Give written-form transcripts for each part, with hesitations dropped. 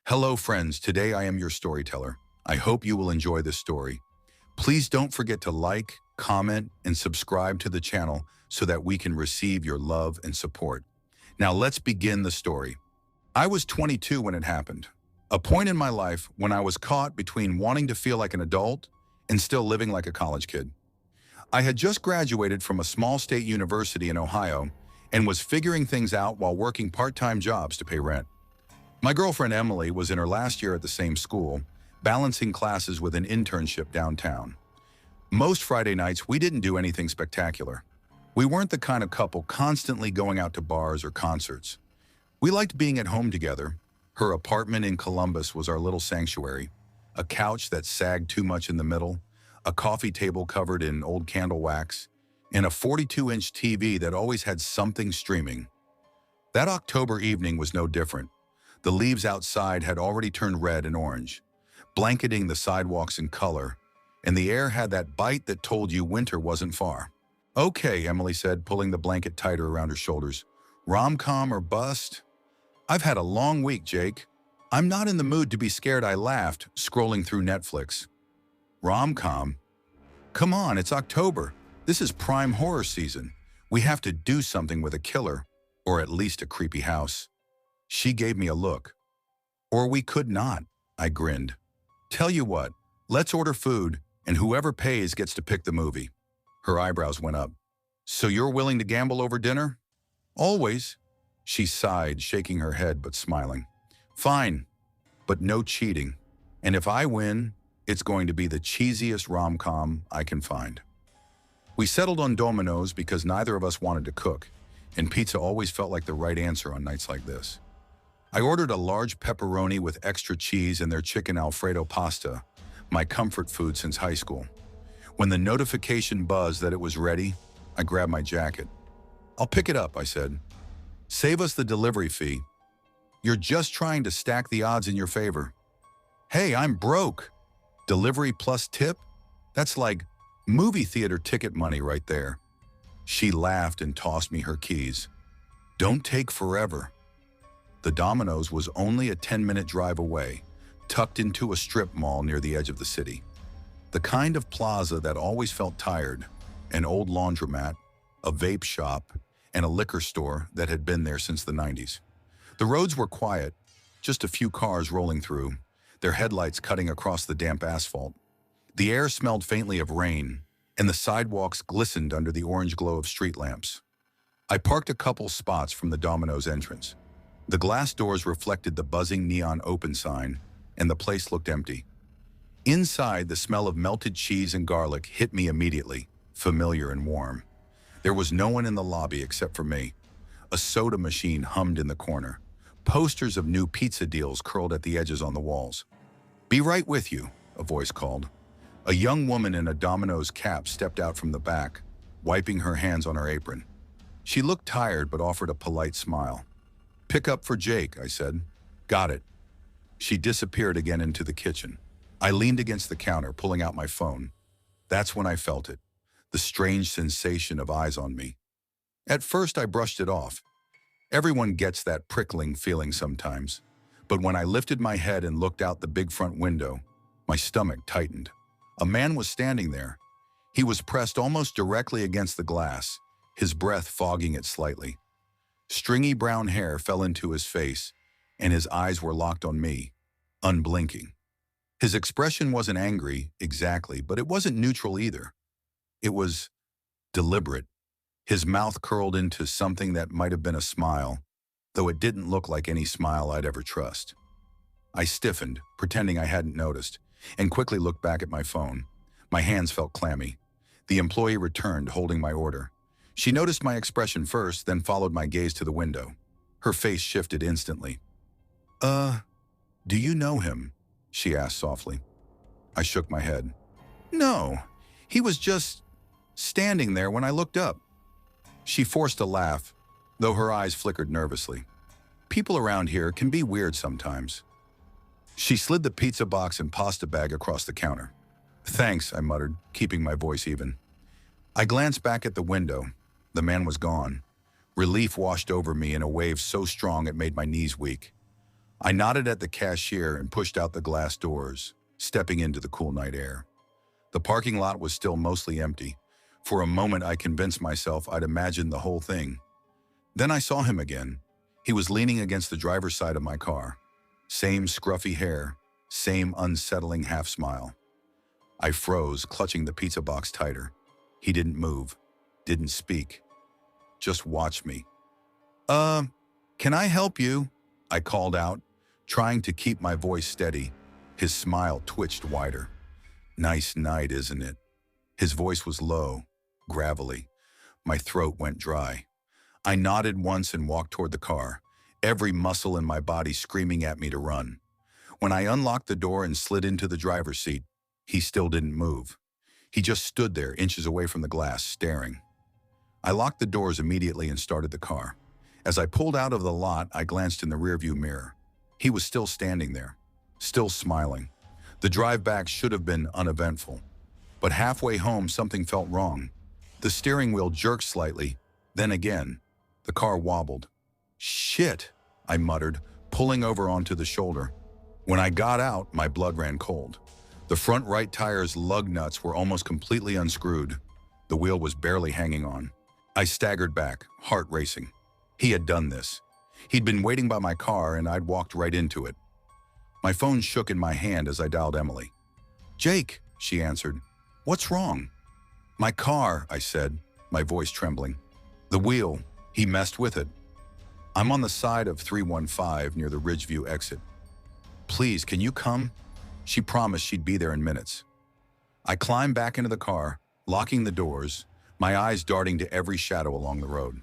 Hello friends, today I am your storyteller. I hope you will enjoy this story. Please don't forget to like, comment, and subscribe to the channel so that we can receive your love and support. Now let's begin the story. I was 22 when it happened. A point in my life when I was caught between wanting to feel like an adult and still living like a college kid. I had just graduated from a small state university in Ohio and was figuring things out while working part-time jobs to pay rent. My girlfriend Emily was in her last year at the same school, balancing classes with an internship downtown. Most Friday nights, we didn't do anything spectacular. We weren't the kind of couple constantly going out to bars or concerts. We liked being at home together. Her apartment in Columbus was our little sanctuary, a couch that sagged too much in the middle, a coffee table covered in old candle wax, and a 42-inch TV that always had something streaming. That October evening was no different. The leaves outside had already turned red and orange, blanketing the sidewalks in color, and the air had that bite that told you winter wasn't far. "Okay," Emily said, pulling the blanket tighter around her shoulders. "Rom-com or bust?" "I've had a long week, Jake. I'm not in the mood to be scared," I laughed, scrolling through Netflix. "Rom-com? Come on, it's October. This is prime horror season. We have to do something with a killer, or at least a creepy house." She gave me a look. "Or we could not," I grinned. "Tell you what, let's order food, and whoever pays gets to pick the movie." Her eyebrows went up. "So you're willing to gamble over dinner?" "Always." She sighed, shaking her head but smiling. "Fine, but no cheating. And if I win, it's going to be the cheesiest rom-com I can find." We settled on Domino's because neither of us wanted to cook, and pizza always felt like the right answer on nights like this. I ordered a large pepperoni with extra cheese and their chicken Alfredo pasta, my comfort food since high school. When the notification buzzed that it was ready, I grabbed my jacket. "I'll pick it up," I said. "Save us the delivery fee. You're just trying to stack the odds in your favor." "Hey, I'm broke. Delivery plus tip? That's like movie theater ticket money right there." She laughed and tossed me her keys. "Don't take forever." The Domino's was only a 10-minute drive away, tucked into a strip mall near the edge of the city. The kind of plaza that always felt tired, an old laundromat, a vape shop, and a liquor store that had been there since the 90s. The roads were quiet, just a few cars rolling through, their headlights cutting across the damp asphalt. The air smelled faintly of rain, and the sidewalks glistened under the orange glow of street lamps. I parked a couple spots from the Domino's entrance. The glass doors reflected the buzzing neon open sign, and the place looked empty. Inside, the smell of melted cheese and garlic hit me immediately, familiar and warm. There was no one in the lobby except for me. A soda machine hummed in the corner. Posters of new pizza deals curled at the edges on the walls. "Be right with you," a voice called. A young woman in a Domino's cap stepped out from the back, wiping her hands on her apron. She looked tired but offered a polite smile. "Pick up for Jake," I said. "Got it." She disappeared again into the kitchen. I leaned against the counter, pulling out my phone. That's when I felt it, the strange sensation of eyes on me. At first, I brushed it off. Everyone gets that prickling feeling sometimes. But when I lifted my head and looked out the big front window, my stomach tightened. A man was standing there. He was pressed almost directly against the glass, his breath fogging it slightly. Stringy brown hair fell into his face, and his eyes were locked on me, unblinking. His expression wasn't angry, exactly, but it wasn't neutral either. It was deliberate. His mouth curled into something that might have been a smile, though it didn't look like any smile I'd ever trust. I stiffened, pretending I hadn't noticed, and quickly looked back at my phone. My hands felt clammy. The employee returned, holding my order. She noticed my expression first, then followed my gaze to the window. Her face shifted instantly. Do you know him?" she asked softly. I shook my head. "No, he was just standing there when I looked up." She forced a laugh, though her eyes flickered nervously. "People around here can be weird sometimes." She slid the pizza box and pasta bag across the counter. "Thanks," I muttered, keeping my voice even. I glanced back at the window. The man was gone. Relief washed over me in a wave so strong it made my knees weak. I nodded at the cashier and pushed out the glass doors, stepping into the cool night air. The parking lot was still mostly empty. For a moment, I convinced myself I'd imagined the whole thing. Then I saw him again. He was leaning against the driver's side of my car. Same scruffy hair, same unsettling half-smile. I froze, clutching the pizza box tighter. He didn't move, didn't speak, just watched me. Can I help you?" I called out, trying to keep my voice steady. His smile twitched wider. "Nice night, isn't it?" His voice was low, gravelly. My throat went dry. I nodded once and walked toward the car, every muscle in my body screaming at me to run. When I unlocked the door and slid into the driver's seat, he still didn't move. He just stood there, inches away from the glass, staring. I locked the doors immediately and started the car. As I pulled out of the lot, I glanced in the rearview mirror. He was still standing there, still smiling. The drive back should have been uneventful. But halfway home, something felt wrong. The steering wheel jerked slightly, then again. The car wobbled. "Shit," I muttered, pulling over onto the shoulder. When I got out, my blood ran cold. The front right tire's lug nuts were almost completely unscrewed. The wheel was barely hanging on. I staggered back, heart racing. He had done this. He'd been waiting by my car, and I'd walked right into it. My phone shook in my hand as I dialed Emily. "Jake," she answered. "What's wrong?" "My car," I said, my voice trembling. "The wheel, he messed with it. I'm on the side of 315 near the Ridgeview exit. Please, can you come?" She promised she'd be there in minutes. I climbed back into the car, locking the doors, my eyes darting to every shadow along the road.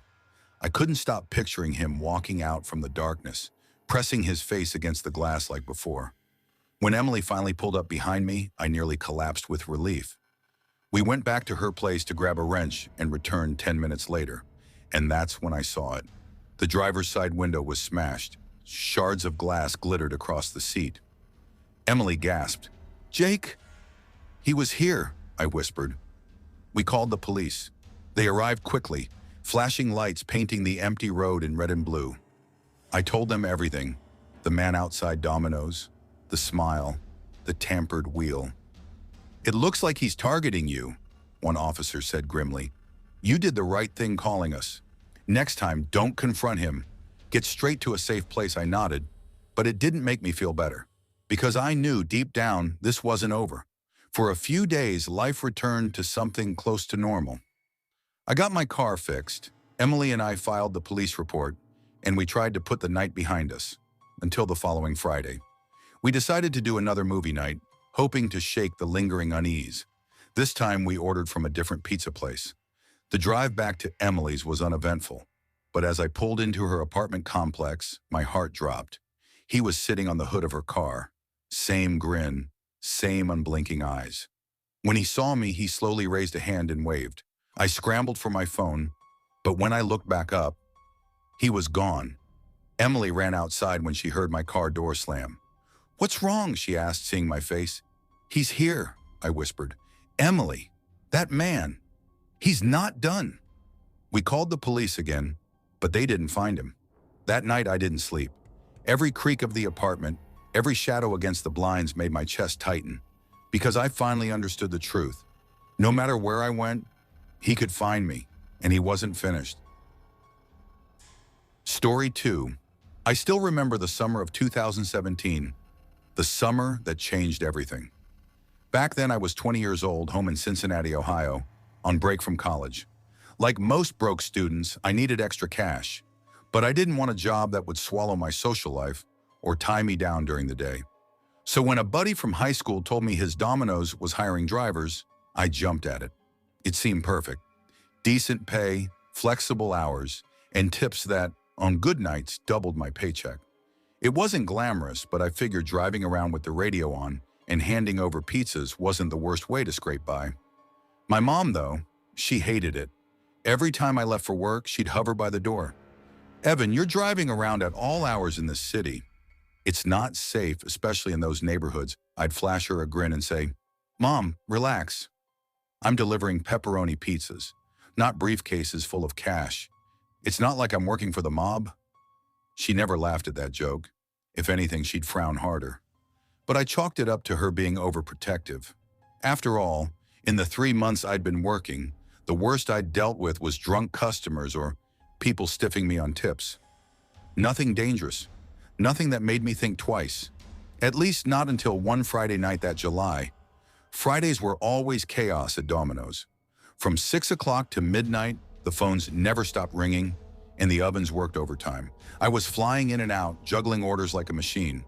I couldn't stop picturing him walking out from the darkness, pressing his face against the glass like before. When Emily finally pulled up behind me, I nearly collapsed with relief. We went back to her place to grab a wrench and returned 10 minutes later, and that's when I saw it. The driver's side window was smashed. Shards of glass glittered across the seat. Emily gasped. "Jake?" "He was here," I whispered. We called the police. They arrived quickly, flashing lights painting the empty road in red and blue. I told them everything. The man outside Domino's, the smile, the tampered wheel. "It looks like he's targeting you," one officer said grimly. "You did the right thing calling us. Next time, don't confront him. Get straight to a safe place." I nodded, but it didn't make me feel better, because I knew deep down this wasn't over. For a few days, life returned to something close to normal. I got my car fixed. Emily and I filed the police report, and we tried to put the night behind us, until the following Friday. We decided to do another movie night, hoping to shake the lingering unease. This time we ordered from a different pizza place. The drive back to Emily's was uneventful, but as I pulled into her apartment complex, my heart dropped. He was sitting on the hood of her car. Same grin, same unblinking eyes. When he saw me, he slowly raised a hand and waved. I scrambled for my phone, but when I looked back up, he was gone. Emily ran outside when she heard my car door slam. "What's wrong?" she asked, seeing my face. "He's here," I whispered. "Emily, that man, he's not done." We called the police again, but they didn't find him. That night I didn't sleep. Every creak of the apartment, every shadow against the blinds made my chest tighten, because I finally understood the truth. No matter where I went, he could find me, and he wasn't finished. Story 2. I still remember the summer of 2017, the summer that changed everything. Back then I was 20 years old, home in Cincinnati, Ohio, on break from college. Like most broke students, I needed extra cash, but I didn't want a job that would swallow my social life or tie me down during the day. So when a buddy from high school told me his Domino's was hiring drivers, I jumped at it. It seemed perfect. Decent pay, flexible hours, and tips that, on good nights, doubled my paycheck. It wasn't glamorous, but I figured driving around with the radio on and handing over pizzas wasn't the worst way to scrape by. My mom, though, she hated it. Every time I left for work, she'd hover by the door. "Evan, you're driving around at all hours in this city. It's not safe, especially in those neighborhoods." I'd flash her a grin and say, "Mom, relax. I'm delivering pepperoni pizzas, not briefcases full of cash. It's not like I'm working for the mob." She never laughed at that joke. If anything, she'd frown harder. But I chalked it up to her being overprotective. After all, in the 3 months I'd been working, the worst I'd dealt with was drunk customers or people stiffing me on tips. Nothing dangerous. Nothing that made me think twice. At least not until one Friday night that July. Fridays were always chaos at Domino's. From 6 o'clock to midnight, the phones never stopped ringing, and the ovens worked overtime. I was flying in and out, juggling orders like a machine.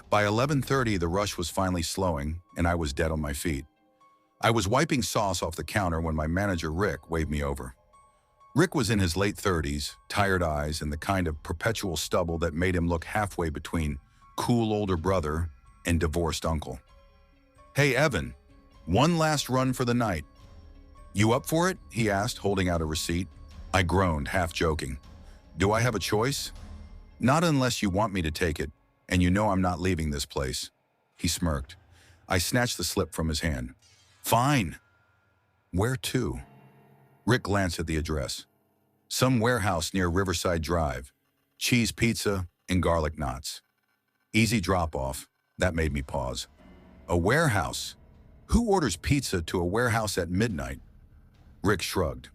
By 11:30, the rush was finally slowing, and I was dead on my feet. I was wiping sauce off the counter when my manager, Rick, waved me over. Rick was in his late 30s, tired eyes, and the kind of perpetual stubble that made him look halfway between cool older brother and divorced uncle. "Hey, Evan, one last run for the night." "You up for it?" he asked, holding out a receipt. I groaned, half joking. "Do I have a choice?" "Not unless you want me to take it, and you know I'm not leaving this place." He smirked. I snatched the slip from his hand. "Fine." "Where to?" Rick glanced at the address. "Some warehouse near Riverside Drive. Cheese pizza and garlic knots." Easy drop-off. That made me pause. A warehouse? Who orders pizza to a warehouse at midnight? Rick shrugged.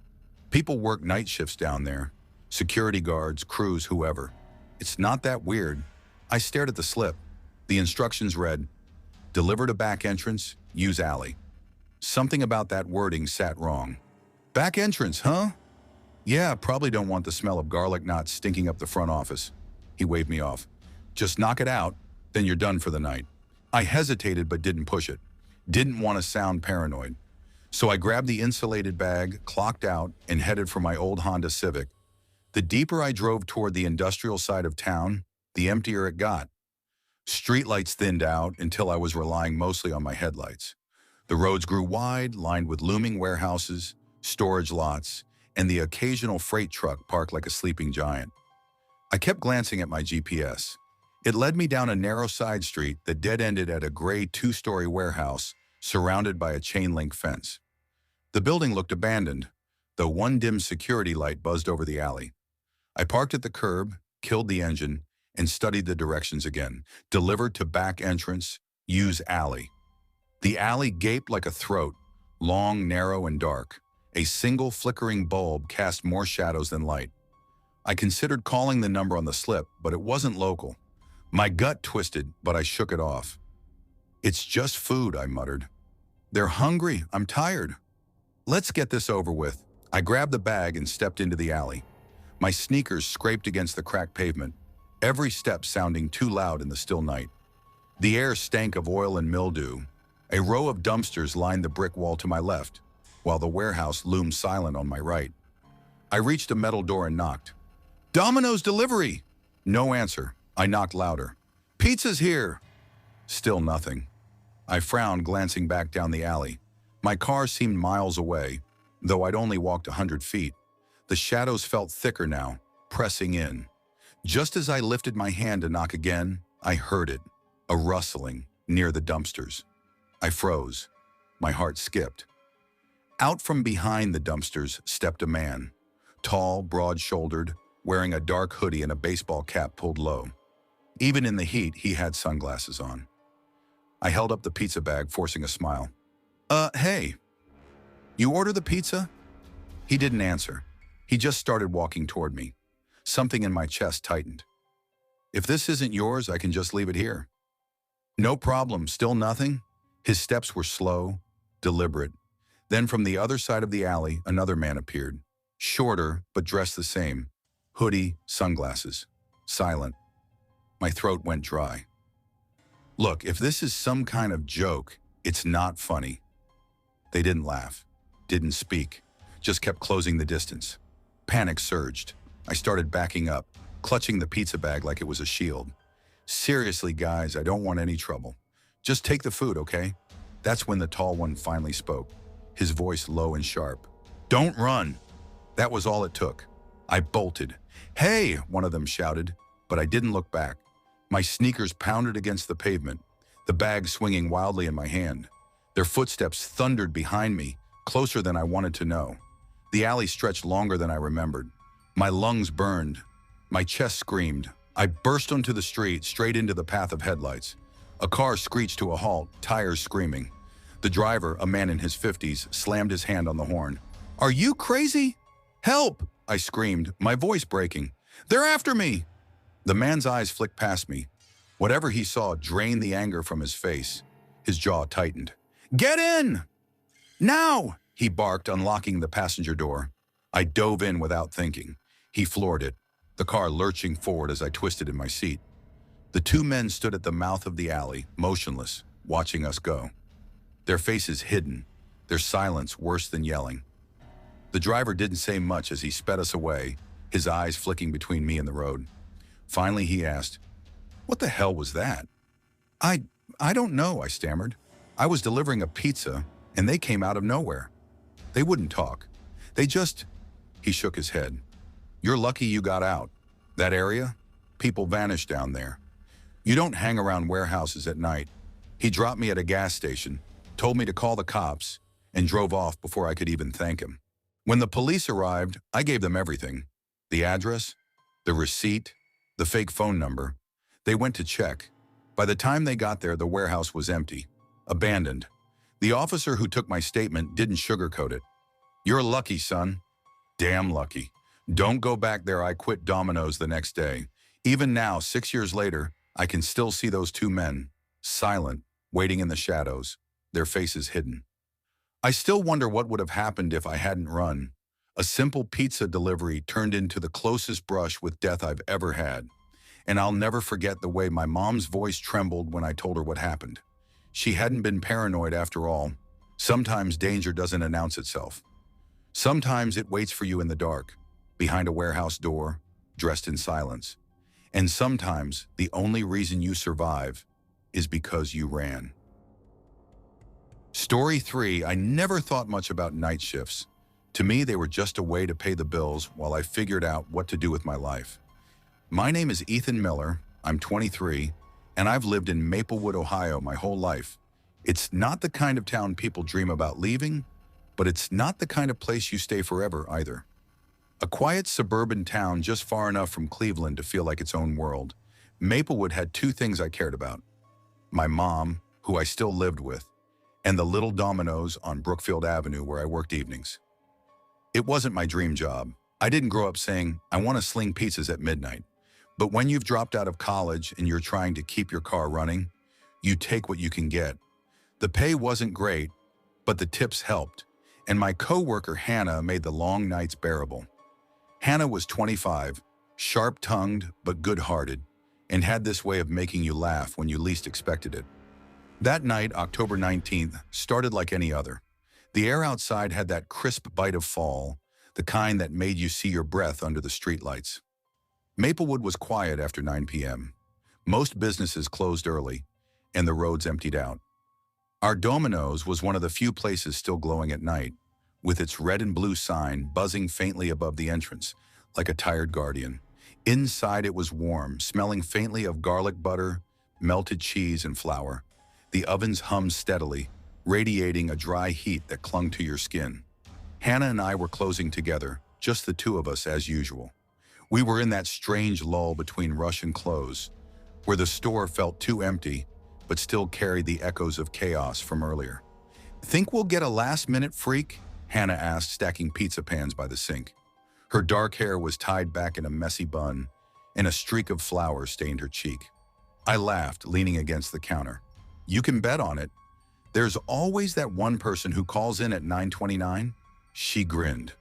People work night shifts down there. Security guards, crews, whoever. It's not that weird. I stared at the slip. The instructions read, "Deliver to back entrance, use alley." Something about that wording sat wrong. "Back entrance, huh?" "Yeah, probably don't want the smell of garlic knots stinking up the front office." He waved me off. "Just knock it out, then you're done for the night." I hesitated but didn't push it. Didn't want to sound paranoid. So I grabbed the insulated bag, clocked out, and headed for my old Honda Civic. The deeper I drove toward the industrial side of town, the emptier it got. Streetlights thinned out until I was relying mostly on my headlights. The roads grew wide, lined with looming warehouses, storage lots, and the occasional freight truck parked like a sleeping giant. I kept glancing at my GPS. It led me down a narrow side street that dead-ended at a gray 2-story warehouse surrounded by a chain-link fence. The building looked abandoned, though one dim security light buzzed over the alley. I parked at the curb, killed the engine, and studied the directions again. Delivered to back entrance, use alley. The alley gaped like a throat, long, narrow, and dark. A single flickering bulb cast more shadows than light. I considered calling the number on the slip, but it wasn't local. My gut twisted, but I shook it off. "It's just food," I muttered. "They're hungry. I'm tired." "Let's get this over with." I grabbed the bag and stepped into the alley. My sneakers scraped against the cracked pavement, every step sounding too loud in the still night. The air stank of oil and mildew. A row of dumpsters lined the brick wall to my left, while the warehouse loomed silent on my right. I reached a metal door and knocked. "Domino's delivery!" No answer. I knocked louder. "Pizza's here!" Still nothing. I frowned, glancing back down the alley. My car seemed miles away, though I'd only walked 100 feet. The shadows felt thicker now, pressing in. Just as I lifted my hand to knock again, I heard it, a rustling, near the dumpsters. I froze. My heart skipped. Out from behind the dumpsters stepped a man, tall, broad-shouldered, wearing a dark hoodie and a baseball cap pulled low. Even in the heat, he had sunglasses on. I held up the pizza bag, forcing a smile. Hey, you order the pizza?" He didn't answer. He just started walking toward me. Something in my chest tightened. "If this isn't yours, I can just leave it here." "No problem, still nothing?" His steps were slow, deliberate. Then from the other side of the alley, another man appeared. Shorter, but dressed the same. Hoodie, sunglasses. Silent. My throat went dry. "Look, if this is some kind of joke, it's not funny." They didn't laugh, didn't speak, just kept closing the distance. Panic surged. I started backing up, clutching the pizza bag like it was a shield. "Seriously, guys, I don't want any trouble. Just take the food, okay?" That's when the tall one finally spoke, his voice low and sharp. "Don't run." That was all it took. I bolted. "Hey," one of them shouted, but I didn't look back. My sneakers pounded against the pavement, the bag swinging wildly in my hand. Their footsteps thundered behind me, closer than I wanted to know. The alley stretched longer than I remembered. My lungs burned. My chest screamed. I burst onto the street, straight into the path of headlights. A car screeched to a halt, tires screaming. The driver, a man in his 50s, slammed his hand on the horn. "Are you crazy? Help!" I screamed, my voice breaking. "They're after me!" The man's eyes flicked past me. Whatever he saw drained the anger from his face. His jaw tightened. "Get in! Now!" he barked, unlocking the passenger door. I dove in without thinking. He floored it, the car lurching forward as I twisted in my seat. The two men stood at the mouth of the alley, motionless, watching us go. Their faces hidden, their silence worse than yelling. The driver didn't say much as he sped us away, his eyes flicking between me and the road. Finally, he asked, "What the hell was that?" I don't know," I stammered. "I was delivering a pizza, and they came out of nowhere. They wouldn't talk. They just..." He shook his head. "You're lucky you got out. That area? People vanish down there. You don't hang around warehouses at night." He dropped me at a gas station, told me to call the cops, and drove off before I could even thank him. When the police arrived, I gave them everything. The address, the receipt, the fake phone number. They went to check. By the time they got there, the warehouse was empty, abandoned. The officer who took my statement didn't sugarcoat it. "You're lucky, son. Damn lucky. Don't go back there." I quit Domino's the next day. Even now, 6 years later, I can still see those two men, silent, waiting in the shadows, their faces hidden. I still wonder what would have happened if I hadn't run. A simple pizza delivery turned into the closest brush with death I've ever had. And I'll never forget the way my mom's voice trembled when I told her what happened. She hadn't been paranoid after all. Sometimes danger doesn't announce itself. Sometimes it waits for you in the dark, behind a warehouse door, dressed in silence. And sometimes the only reason you survive is because you ran. Story 3, I never thought much about night shifts. To me, they were just a way to pay the bills while I figured out what to do with my life. My name is Ethan Miller, I'm 23, and I've lived in Maplewood, Ohio my whole life. It's not the kind of town people dream about leaving, but it's not the kind of place you stay forever either. A quiet suburban town just far enough from Cleveland to feel like its own world. Maplewood had two things I cared about: my mom, who I still lived with, and the little Domino's on Brookfield Avenue where I worked evenings. It wasn't my dream job. I didn't grow up saying, "I want to sling pizzas at midnight." But when you've dropped out of college and you're trying to keep your car running, you take what you can get. The pay wasn't great, but the tips helped, and my coworker Hannah made the long nights bearable. Hannah was 25, sharp-tongued but good-hearted, and had this way of making you laugh when you least expected it. That night, October 19th, started like any other. The air outside had that crisp bite of fall, the kind that made you see your breath under the streetlights. Maplewood was quiet after 9 p.m. Most businesses closed early, and the roads emptied out. Our Domino's was one of the few places still glowing at night, with its red and blue sign buzzing faintly above the entrance, like a tired guardian. Inside it was warm, smelling faintly of garlic butter, melted cheese, and flour. The ovens hummed steadily, radiating a dry heat that clung to your skin. Hannah and I were closing together, just the two of us as usual. We were in that strange lull between rush and close, where the store felt too empty, but still carried the echoes of chaos from earlier. "Think we'll get a last-minute freak?" Hannah asked, stacking pizza pans by the sink. Her dark hair was tied back in a messy bun, and a streak of flour stained her cheek. I laughed, leaning against the counter. "You can bet on it. There's always that one person who calls in at 9:29. She grinned.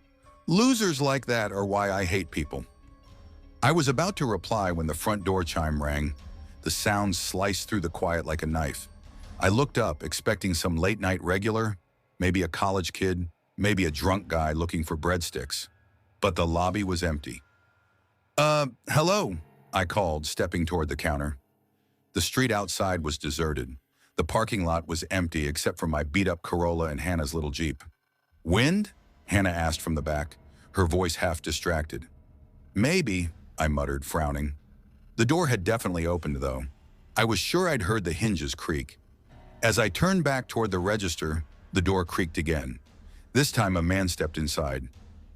"Losers like that are why I hate people." I was about to reply when the front door chime rang. The sound sliced through the quiet like a knife. I looked up, expecting some late-night regular, maybe a college kid, maybe a drunk guy looking for breadsticks. But the lobby was empty. Hello," I called, stepping toward the counter. The street outside was deserted. The parking lot was empty except for my beat-up Corolla and Hannah's little Jeep. "Wind?" Hannah asked from the back, her voice half distracted. "Maybe," I muttered, frowning. The door had definitely opened, though. I was sure I'd heard the hinges creak. As I turned back toward the register, the door creaked again. This time a man stepped inside.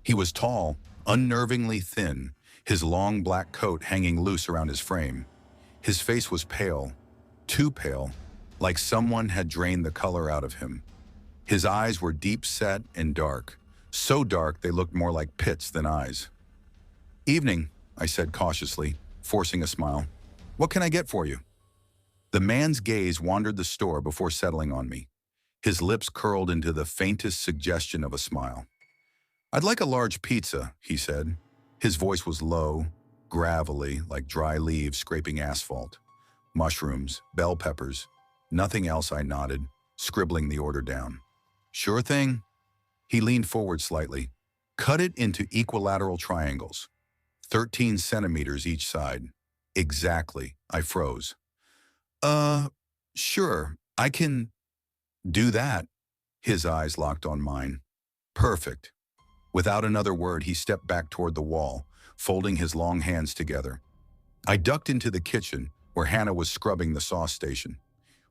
He was tall, unnervingly thin, his long black coat hanging loose around his frame. His face was pale, too pale, like someone had drained the color out of him. His eyes were deep-set and dark, so dark they looked more like pits than eyes. "Evening," I said cautiously, forcing a smile. "What can I get for you?" The man's gaze wandered the store before settling on me. His lips curled into the faintest suggestion of a smile. "I'd like a large pizza," he said. His voice was low, gravelly, like dry leaves scraping asphalt. "Mushrooms, bell peppers, nothing else," I nodded, scribbling the order down. "Sure thing." He leaned forward slightly. "Cut it into equilateral triangles. 13 centimeters each side." "Exactly." I froze. Sure, I can do that." His eyes locked on mine. "Perfect." Without another word, he stepped back toward the wall, folding his long hands together. I ducked into the kitchen, where Hannah was scrubbing the sauce station.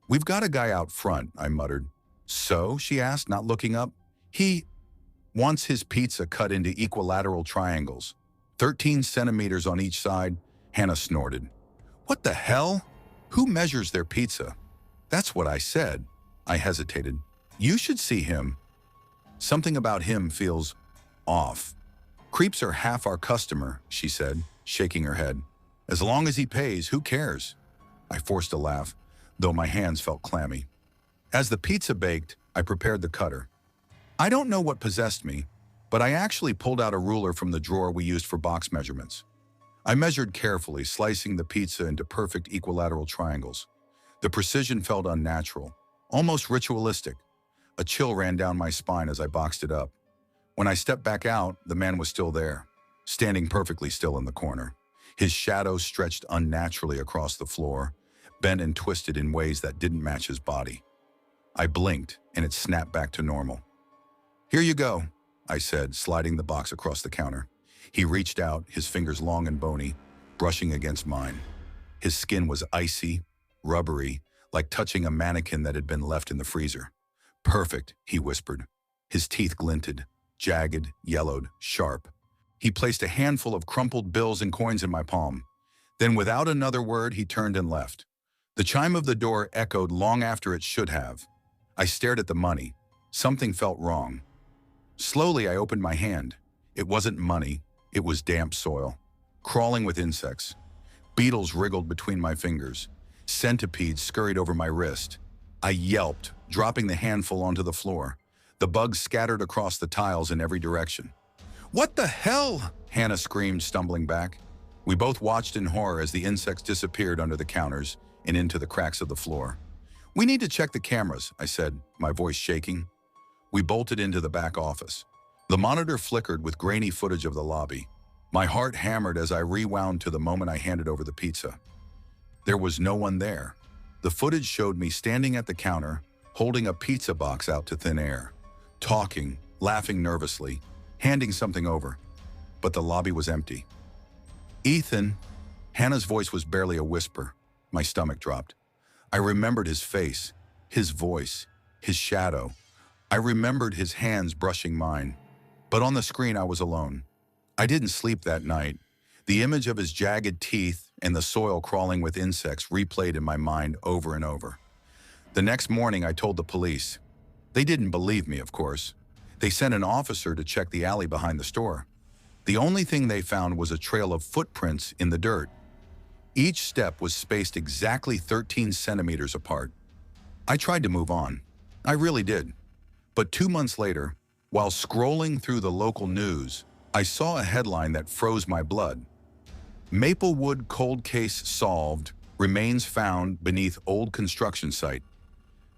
"We've got a guy out front," I muttered. "So?" she asked, not looking up. "He wants his pizza cut into equilateral triangles. 13 centimeters on each side." Hannah snorted. "What the hell? Who measures their pizza?" "That's what I said." I hesitated. "You should see him. Something about him feels off." "Creeps are half our customer," she said, shaking her head. "As long as he pays, who cares?" I forced a laugh, though my hands felt clammy. As the pizza baked, I prepared the cutter. I don't know what possessed me, but I actually pulled out a ruler from the drawer we used for box measurements. I measured carefully, slicing the pizza into perfect equilateral triangles. The precision felt unnatural, almost ritualistic. A chill ran down my spine as I boxed it up. When I stepped back out, the man was still there, standing perfectly still in the corner. His shadow stretched unnaturally across the floor, bent and twisted in ways that didn't match his body. I blinked, and it snapped back to normal. "Here you go," I said, sliding the box across the counter. He reached out, his fingers long and bony, brushing against mine. His skin was icy, rubbery, like touching a mannequin that had been left in the freezer. "Perfect," he whispered. His teeth glinted, jagged, yellowed, sharp. He placed a handful of crumpled bills and coins in my palm. Then, without another word, he turned and left. The chime of the door echoed long after it should have. I stared at the money. Something felt wrong. Slowly, I opened my hand. It wasn't money. It was damp soil, crawling with insects. Beetles wriggled between my fingers. Centipedes scurried over my wrist. I yelped, dropping the handful onto the floor. The bugs scattered across the tiles in every direction. "What the hell?" Hannah screamed, stumbling back. We both watched in horror as the insects disappeared under the counters and into the cracks of the floor. "We need to check the cameras," I said, my voice shaking. We bolted into the back office. The monitor flickered with grainy footage of the lobby. My heart hammered as I rewound to the moment I handed over the pizza. There was no one there. The footage showed me standing at the counter, holding a pizza box out to thin air, talking, laughing nervously, handing something over. But the lobby was empty. "Ethan," Hannah's voice was barely a whisper. My stomach dropped. I remembered his face, his voice, his shadow. I remembered his hands brushing mine. But on the screen, I was alone. I didn't sleep that night. The image of his jagged teeth and the soil crawling with insects replayed in my mind over and over. The next morning, I told the police. They didn't believe me, of course. They sent an officer to check the alley behind the store. The only thing they found was a trail of footprints in the dirt. Each step was spaced exactly 13 centimeters apart. I tried to move on. I really did. But 2 months later, while scrolling through the local news, I saw a headline that froze my blood. "Maplewood cold case solved, remains found beneath old construction site."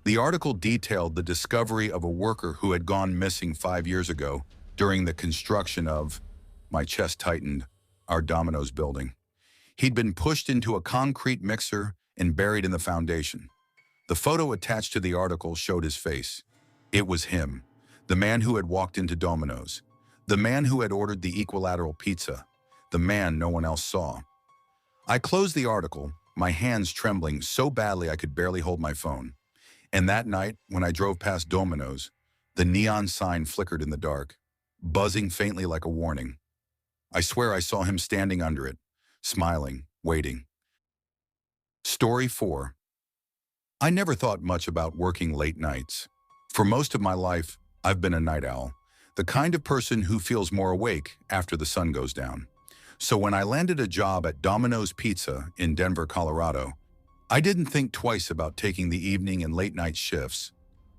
The article detailed the discovery of a worker who had gone missing 5 years ago during the construction of, my chest tightened, our Domino's building. He'd been pushed into a concrete mixer and buried in the foundation. The photo attached to the article showed his face. It was him, the man who had walked into Domino's, the man who had ordered the equilateral pizza, the man no one else saw. I closed the article, my hands trembling so badly I could barely hold my phone. And that night, when I drove past Domino's, the neon sign flickered in the dark, buzzing faintly like a warning. I swear I saw him standing under it, smiling, waiting. Story 4. I never thought much about working late nights. For most of my life, I've been a night owl, the kind of person who feels more awake after the sun goes down. So when I landed a job at Domino's Pizza in Denver, Colorado, I didn't think twice about taking the evening and late night shifts.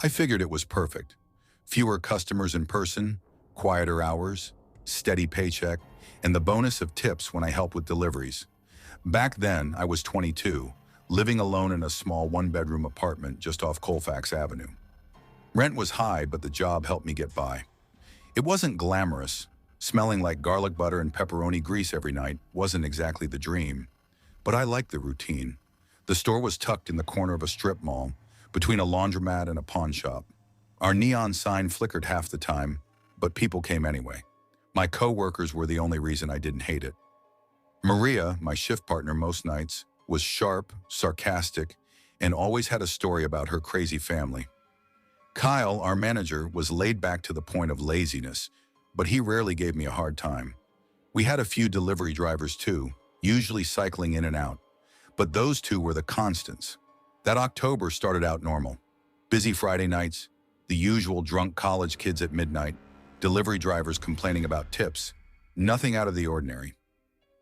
I figured it was perfect. Fewer customers in person, quieter hours, steady paycheck, and the bonus of tips when I help with deliveries. Back then, I was 22, living alone in a small one-bedroom apartment just off Colfax Avenue. Rent was high, but the job helped me get by. It wasn't glamorous. Smelling like garlic butter and pepperoni grease every night wasn't exactly the dream, but I liked the routine. The store was tucked in the corner of a strip mall, between a laundromat and a pawn shop. Our neon sign flickered half the time, but people came anyway. My co-workers were the only reason I didn't hate it. Maria, my shift partner most nights, was sharp, sarcastic, and always had a story about her crazy family. Kyle, our manager, was laid back to the point of laziness, but he rarely gave me a hard time. We had a few delivery drivers too, usually cycling in and out, but those two were the constants. That October started out normal. Busy Friday nights, the usual drunk college kids at midnight, delivery drivers complaining about tips, nothing out of the ordinary.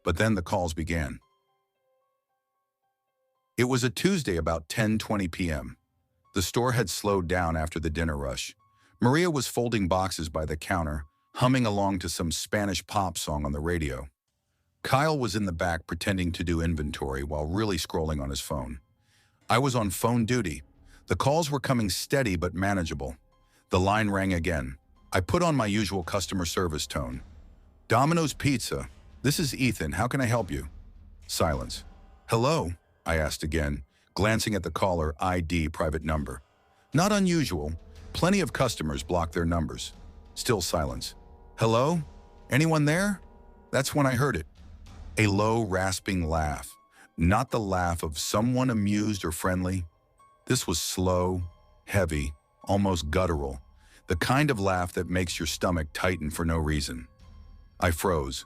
But then the calls began. It was a Tuesday about 10:20 p.m. The store had slowed down after the dinner rush. Maria was folding boxes by the counter, humming along to some Spanish pop song on the radio. Kyle was in the back pretending to do inventory while really scrolling on his phone. I was on phone duty. The calls were coming steady but manageable. The line rang again. I put on my usual customer service tone. Domino's Pizza. This is Ethan. How can I help you? Silence. Hello? I asked again, glancing at the caller ID private number. Not unusual. Plenty of customers block their numbers. Still silence. Hello? Anyone there? That's when I heard it. A low, rasping laugh. Not the laugh of someone amused or friendly. This was slow, heavy, almost guttural. The kind of laugh that makes your stomach tighten for no reason. I froze.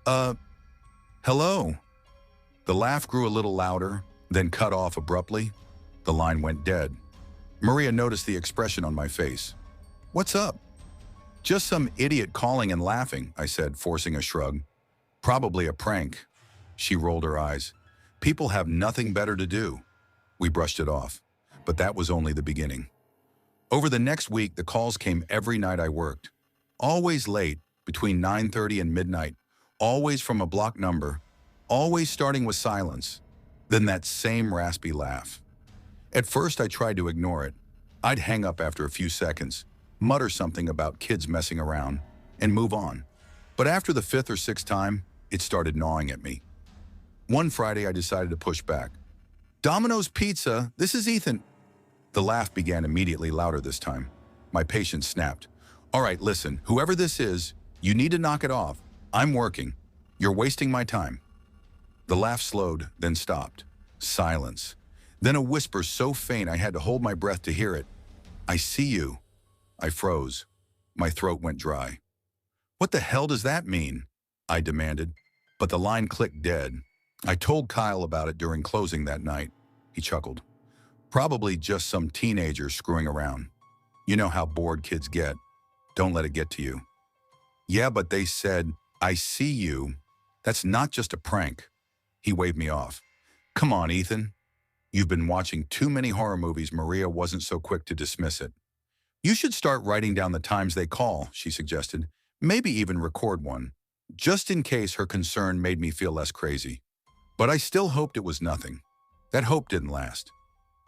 Hello? The laugh grew a little louder, then cut off abruptly. The line went dead. Maria noticed the expression on my face. What's up? Just some idiot calling and laughing, I said, forcing a shrug. Probably a prank. She rolled her eyes. People have nothing better to do. We brushed it off, but that was only the beginning. Over the next week, the calls came every night I worked. Always late, between 9:30 and midnight. Always from a block number. Always starting with silence. Then that same raspy laugh. At first, I tried to ignore it. I'd hang up after a few seconds, mutter something about kids messing around, and move on. But after the fifth or sixth time, it started gnawing at me. One Friday, I decided to push back. Domino's Pizza, this is Ethan. The laugh began immediately louder this time. My patience snapped. All right, listen, whoever this is, you need to knock it off. I'm working. You're wasting my time. The laugh slowed, then stopped. Silence. Then a whisper so faint I had to hold my breath to hear it. I see you. I froze. My throat went dry. What the hell does that mean? I demanded. But the line clicked dead. I told Kyle about it during closing that night. He chuckled. Probably just some teenager screwing around. You know how bored kids get. Don't let it get to you. Yeah, but they said, I see you. That's not just a prank. He waved me off. Come on, Ethan. You've been watching too many horror movies. Maria wasn't so quick to dismiss it. You should start writing down the times they call, she suggested. Maybe even record one, just in case her concern made me feel less crazy. But I still hoped it was nothing. That hope didn't last.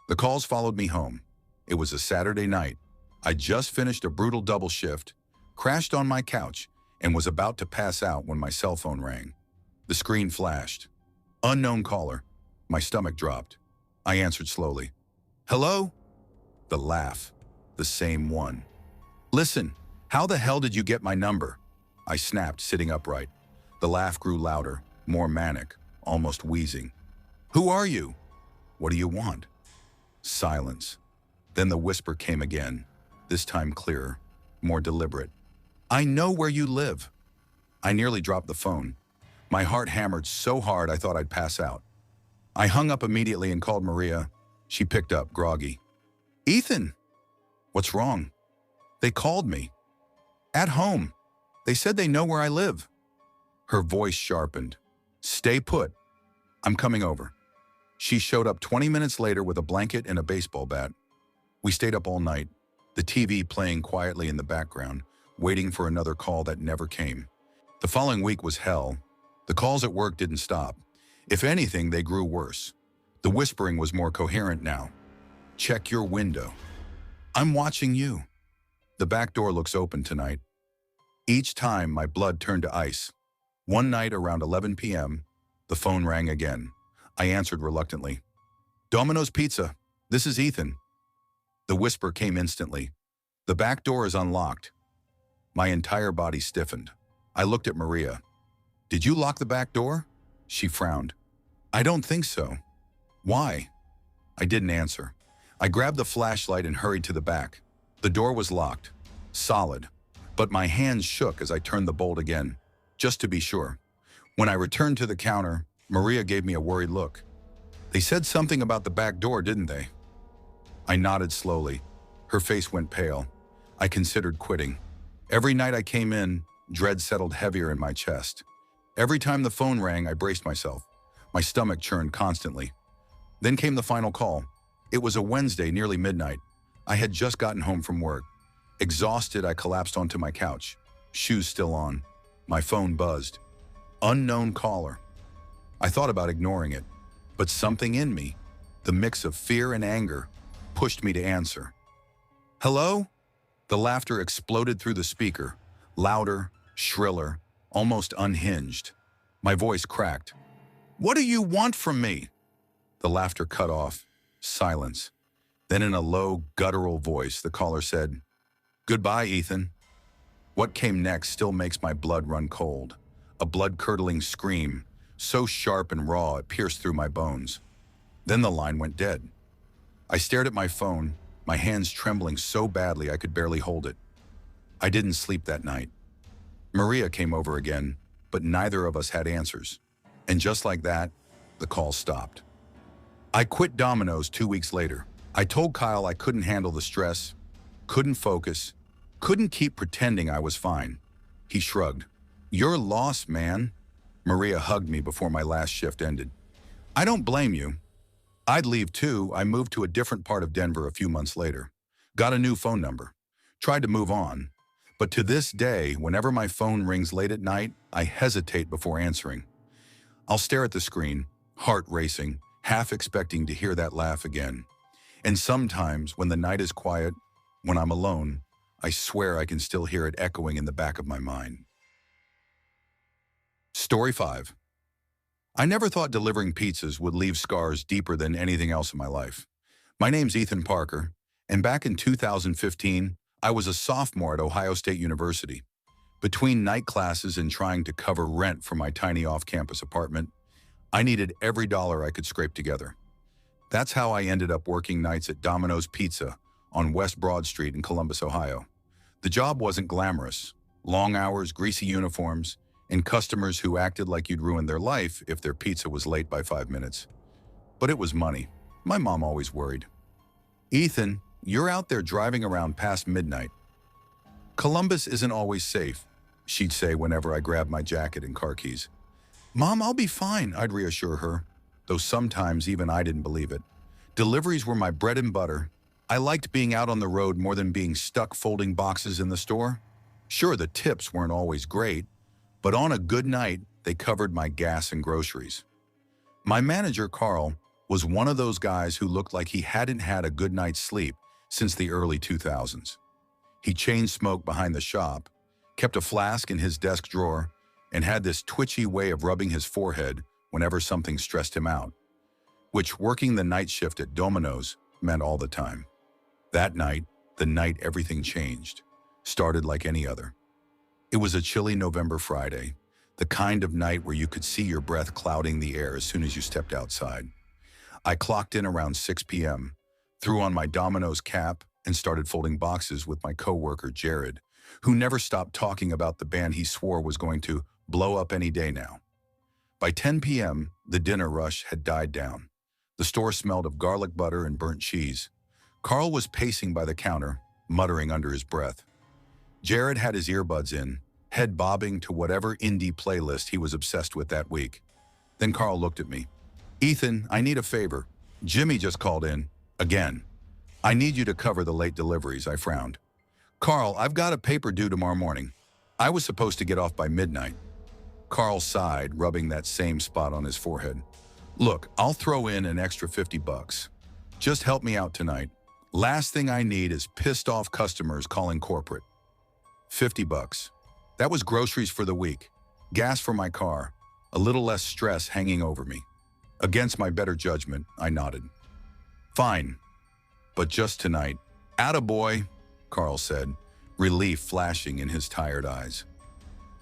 The calls followed me home. It was a Saturday night. I just finished a brutal double shift, crashed on my couch, and was about to pass out when my cell phone rang. The screen flashed. Unknown caller. My stomach dropped. I answered slowly. Hello? The laugh. The same one. Listen, how the hell did you get my number? I snapped, sitting upright. The laugh grew louder, more manic, almost wheezing. Who are you? What do you want? Silence. Then the whisper came again, this time clearer, more deliberate. I know where you live. I nearly dropped the phone. My heart hammered so hard I thought I'd pass out. I hung up immediately and called Maria. She picked up, groggy. "Ethan!" "What's wrong?" "They called me. At home. They said they know where I live." Her voice sharpened. "Stay put. I'm coming over." She showed up 20 minutes later with a blanket and a baseball bat. We stayed up all night, the TV playing quietly in the background, waiting for another call that never came. The following week was hell. The calls at work didn't stop. If anything, they grew worse. The whispering was more coherent now. "Check your window. I'm watching you. The back door looks open tonight." Each time, my blood turned to ice. One night around 11 p.m., the phone rang again. I answered reluctantly. "Domino's Pizza. This is Ethan." The whisper came instantly. "The back door is unlocked." My entire body stiffened. I looked at Maria. "Did you lock the back door?" She frowned. "I don't think so." "Why?" I didn't answer. I grabbed the flashlight and hurried to the back. The door was locked, solid, but my hands shook as I turned the bolt again, just to be sure. When I returned to the counter, Maria gave me a worried look. "They said something about the back door, didn't they?" I nodded slowly. Her face went pale. I considered quitting. Every night I came in, dread settled heavier in my chest. Every time the phone rang, I braced myself. My stomach churned constantly. Then came the final call. It was a Wednesday, nearly midnight. I had just gotten home from work. Exhausted, I collapsed onto my couch, shoes still on. My phone buzzed. Unknown caller. I thought about ignoring it, but something in me, the mix of fear and anger, pushed me to answer. "Hello?" The laughter exploded through the speaker, louder, shriller, almost unhinged. My voice cracked. "What do you want from me?" The laughter cut off. Silence. Then in a low, guttural voice, the caller said, "Goodbye, Ethan." What came next still makes my blood run cold. A blood-curdling scream, so sharp and raw it pierced through my bones. Then the line went dead. I stared at my phone, my hands trembling so badly I could barely hold it. I didn't sleep that night. Maria came over again, but neither of us had answers. And just like that, the call stopped. I quit Domino's 2 weeks later. I told Kyle I couldn't handle the stress, couldn't focus, couldn't keep pretending I was fine. He shrugged. "You're lost, man." Maria hugged me before my last shift ended. "I don't blame you. I'd leave too. I moved to a different part of Denver a few months later. Got a new phone number. Tried to move on. But to this day, whenever my phone rings late at night, I hesitate before answering. I'll stare at the screen, heart racing, half expecting to hear that laugh again. And sometimes, when the night is quiet, when I'm alone, I swear I can still hear it echoing in the back of my mind. Story 5. I never thought delivering pizzas would leave scars deeper than anything else in my life. My name's Ethan Parker, and back in 2015, I was a sophomore at Ohio State University. Between night classes and trying to cover rent for my tiny off-campus apartment, I needed every dollar I could scrape together. That's how I ended up working nights at Domino's Pizza on West Broad Street in Columbus, Ohio. The job wasn't glamorous. Long hours, greasy uniforms, and customers who acted like you'd ruin their life if their pizza was late by 5 minutes. But it was money. My mom always worried. "Ethan, you're out there driving around past midnight. Columbus isn't always safe," she'd say whenever I grabbed my jacket and car keys. "Mom, I'll be fine," I'd reassure her, though sometimes even I didn't believe it. Deliveries were my bread and butter. I liked being out on the road more than being stuck folding boxes in the store. Sure, the tips weren't always great, but on a good night, they covered my gas and groceries. My manager, Carl, was one of those guys who looked like he hadn't had a good night's sleep since the early 2000s. He chain smoked behind the shop, kept a flask in his desk drawer, and had this twitchy way of rubbing his forehead whenever something stressed him out, which working the night shift at Domino's meant all the time. That night, the night everything changed, started like any other. It was a chilly November Friday, the kind of night where you could see your breath clouding the air as soon as you stepped outside. I clocked in around 6 p.m., threw on my Domino's cap, and started folding boxes with my coworker Jared, who never stopped talking about the band he swore was going to blow up any day now. By 10 p.m., the dinner rush had died down. The store smelled of garlic butter and burnt cheese. Carl was pacing by the counter, muttering under his breath. Jared had his earbuds in, head bobbing to whatever indie playlist he was obsessed with that week. Then Carl looked at me. "Ethan, I need a favor. Jimmy just called in. Again. I need you to cover the late deliveries," I frowned. "Carl, I've got a paper due tomorrow morning. I was supposed to get off by midnight." Carl sighed, rubbing that same spot on his forehead. "Look, I'll throw in an extra $50. Just help me out tonight. Last thing I need is pissed off customers calling corporate." $50. That was groceries for the week, gas for my car, a little less stress hanging over me. Against my better judgment, I nodded. "Fine, but just tonight." "Attaboy," Carl said, relief flashing in his tired eyes.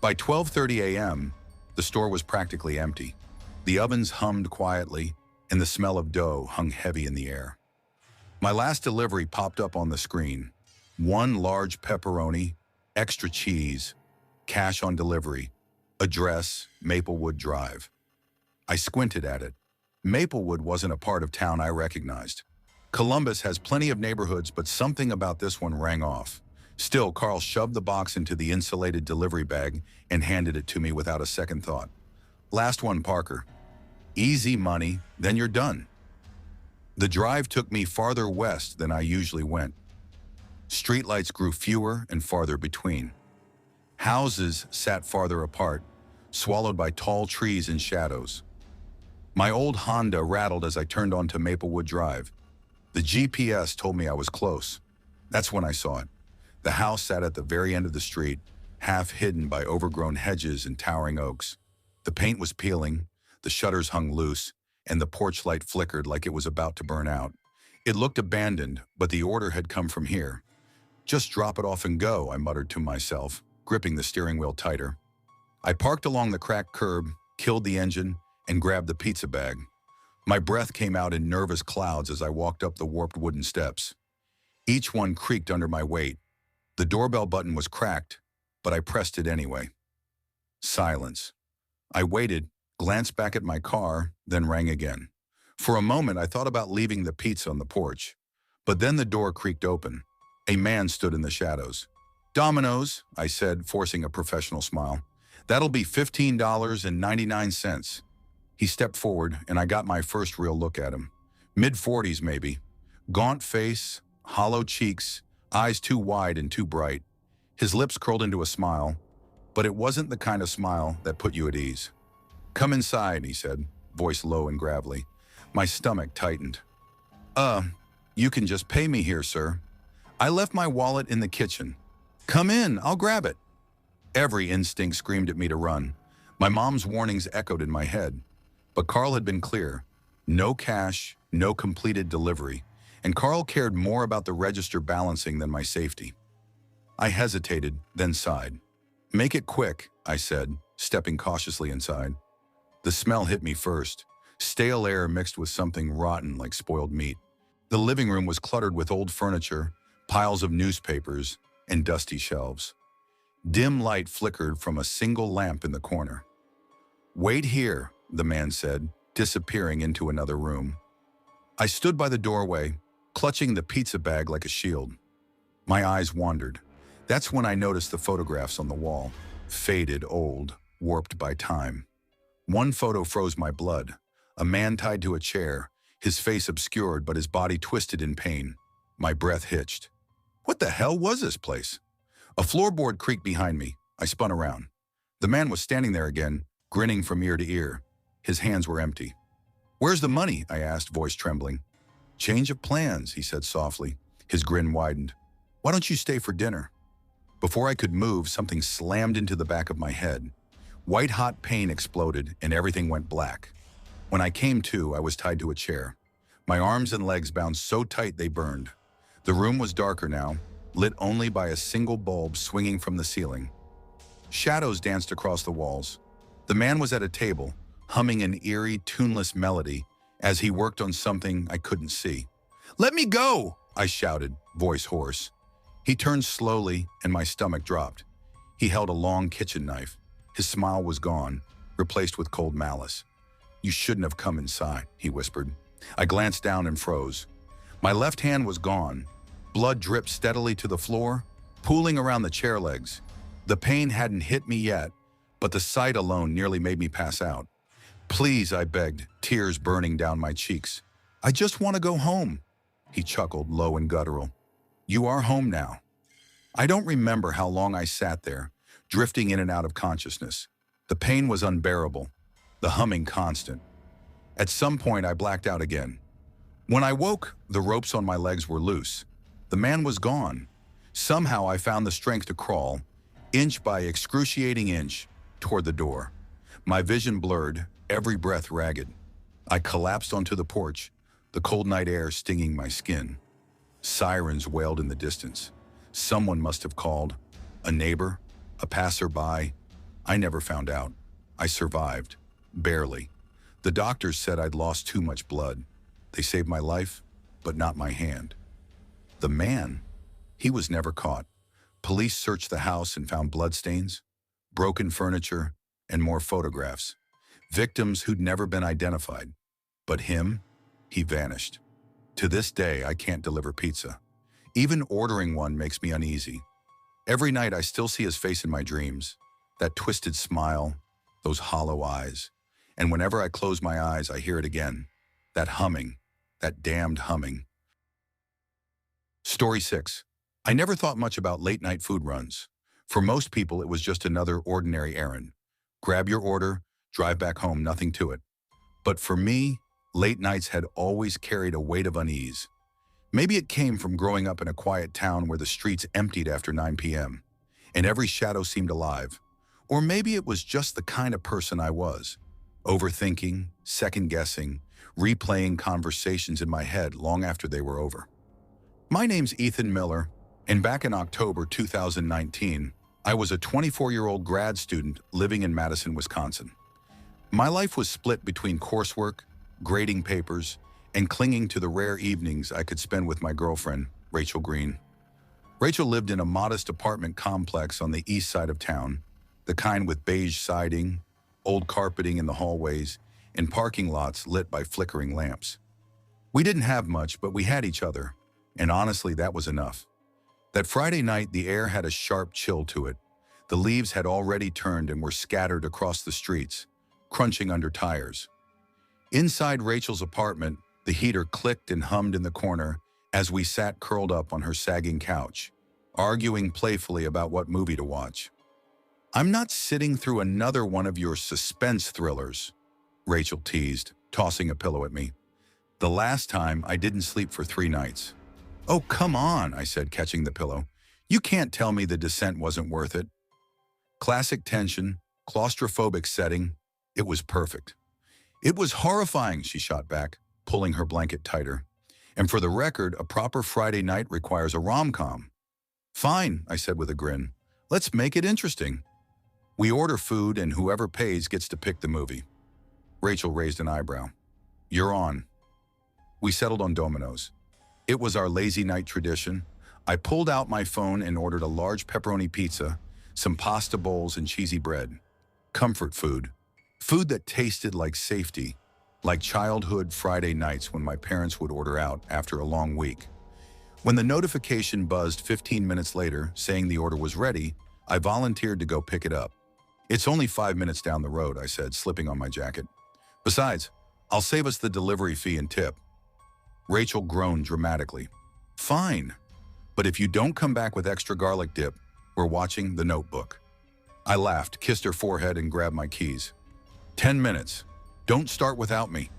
By 12:30 a.m., the store was practically empty. The ovens hummed quietly, and the smell of dough hung heavy in the air. My last delivery popped up on the screen. One large pepperoni, extra cheese, cash on delivery, address, Maplewood Drive. I squinted at it. Maplewood wasn't a part of town I recognized. Columbus has plenty of neighborhoods, but something about this one rang off. Still, Carl shoved the box into the insulated delivery bag and handed it to me without a second thought. "Last one, Parker. Easy money, then you're done." The drive took me farther west than I usually went. Streetlights grew fewer and farther between. Houses sat farther apart, swallowed by tall trees and shadows. My old Honda rattled as I turned onto Maplewood Drive. The GPS told me I was close. That's when I saw it. The house sat at the very end of the street, half hidden by overgrown hedges and towering oaks. The paint was peeling, the shutters hung loose, and the porch light flickered like it was about to burn out. It looked abandoned, but the order had come from here. "Just drop it off and go," I muttered to myself, gripping the steering wheel tighter. I parked along the cracked curb, killed the engine, and grabbed the pizza bag. My breath came out in nervous clouds as I walked up the warped wooden steps. Each one creaked under my weight. The doorbell button was cracked, but I pressed it anyway. Silence. I waited, glanced back at my car, then rang again. For a moment, I thought about leaving the pizza on the porch, but then the door creaked open. A man stood in the shadows. "Domino's," I said, forcing a professional smile. "That'll be $15.99. He stepped forward, and I got my first real look at him. Mid-40s, maybe. Gaunt face, hollow cheeks, eyes too wide and too bright. His lips curled into a smile, but it wasn't the kind of smile that put you at ease. "Come inside," he said, voice low and gravelly. My stomach tightened. You can just pay me here, sir. I left my wallet in the kitchen." "Come in, I'll grab it." Every instinct screamed at me to run. My mom's warnings echoed in my head. But Carl had been clear. No cash, no completed delivery. And Carl cared more about the register balancing than my safety. I hesitated, then sighed. "Make it quick," I said, stepping cautiously inside. The smell hit me first. Stale air mixed with something rotten like spoiled meat. The living room was cluttered with old furniture, piles of newspapers, and dusty shelves. Dim light flickered from a single lamp in the corner. "Wait here," the man said, disappearing into another room. I stood by the doorway, clutching the pizza bag like a shield. My eyes wandered. That's when I noticed the photographs on the wall. Faded, old, warped by time. One photo froze my blood. A man tied to a chair, his face obscured but his body twisted in pain. My breath hitched. What the hell was this place? A floorboard creaked behind me. I spun around. The man was standing there again, grinning from ear to ear. His hands were empty. "Where's the money?" I asked, voice trembling. "Change of plans," he said softly. His grin widened. "Why don't you stay for dinner?" Before I could move, something slammed into the back of my head. White-hot pain exploded, and everything went black. When I came to, I was tied to a chair. My arms and legs bound so tight they burned. The room was darker now, lit only by a single bulb swinging from the ceiling. Shadows danced across the walls. The man was at a table, humming an eerie, tuneless melody as he worked on something I couldn't see. "Let me go!" I shouted, voice hoarse. He turned slowly, and my stomach dropped. He held a long kitchen knife. His smile was gone, replaced with cold malice. "You shouldn't have come inside," he whispered. I glanced down and froze. My left hand was gone. Blood dripped steadily to the floor, pooling around the chair legs. The pain hadn't hit me yet, but the sight alone nearly made me pass out. "Please," I begged, tears burning down my cheeks. "I just want to go home." He chuckled, low and guttural. "You are home now." I don't remember how long I sat there, drifting in and out of consciousness. The pain was unbearable, the humming constant. At some point, I blacked out again. When I woke, the ropes on my legs were loose. The man was gone. Somehow I found the strength to crawl, inch by excruciating inch, toward the door. My vision blurred, every breath ragged. I collapsed onto the porch, the cold night air stinging my skin. Sirens wailed in the distance. Someone must have called. A neighbor, a passerby. I never found out. I survived. Barely. The doctors said I'd lost too much blood. They saved my life, but not my hand. The man, he was never caught. Police searched the house and found bloodstains, broken furniture, and more photographs. Victims who'd never been identified. But him, he vanished. To this day, I can't deliver pizza. Even ordering one makes me uneasy. Every night I still see his face in my dreams, that twisted smile, those hollow eyes. And whenever I close my eyes, I hear it again. That humming, that damned humming. Story 6. I never thought much about late-night food runs. For most people, it was just another ordinary errand. Grab your order, drive back home, nothing to it. But for me, late nights had always carried a weight of unease. Maybe it came from growing up in a quiet town where the streets emptied after 9 p.m. and every shadow seemed alive. Or maybe it was just the kind of person I was. Overthinking, second-guessing, replaying conversations in my head long after they were over. My name's Ethan Miller, and back in October 2019, I was a 24-year-old grad student living in Madison, Wisconsin. My life was split between coursework, grading papers, and clinging to the rare evenings I could spend with my girlfriend, Rachel Green. Rachel lived in a modest apartment complex on the east side of town, the kind with beige siding, old carpeting in the hallways, and parking lots lit by flickering lamps. We didn't have much, but we had each other, and honestly, that was enough. That Friday night, the air had a sharp chill to it. The leaves had already turned and were scattered across the streets, crunching under tires. Inside Rachel's apartment, the heater clicked and hummed in the corner as we sat curled up on her sagging couch, arguing playfully about what movie to watch. "I'm not sitting through another one of your suspense thrillers," Rachel teased, tossing a pillow at me. "The last time, I didn't sleep for 3 nights. "Oh, come on," I said, catching the pillow. "You can't tell me The Descent wasn't worth it." Classic tension, claustrophobic setting. It was perfect. "It was horrifying," she shot back, pulling her blanket tighter. "And for the record, a proper Friday night requires a rom-com." "Fine," I said with a grin. "Let's make it interesting. We order food and whoever pays gets to pick the movie." Rachel raised an eyebrow. "You're on." We settled on Domino's. It was our lazy night tradition. I pulled out my phone and ordered a large pepperoni pizza, some pasta bowls and cheesy bread. Comfort food. Food that tasted like safety, like childhood Friday nights when my parents would order out after a long week. When the notification buzzed 15 minutes later saying the order was ready, I volunteered to go pick it up. "It's only 5 minutes down the road," I said, slipping on my jacket. "Besides, I'll save us the delivery fee and tip." Rachel groaned dramatically. "Fine, but if you don't come back with extra garlic dip, we're watching The Notebook." I laughed, kissed her forehead, and grabbed my keys. 10 minutes. Don't start without me."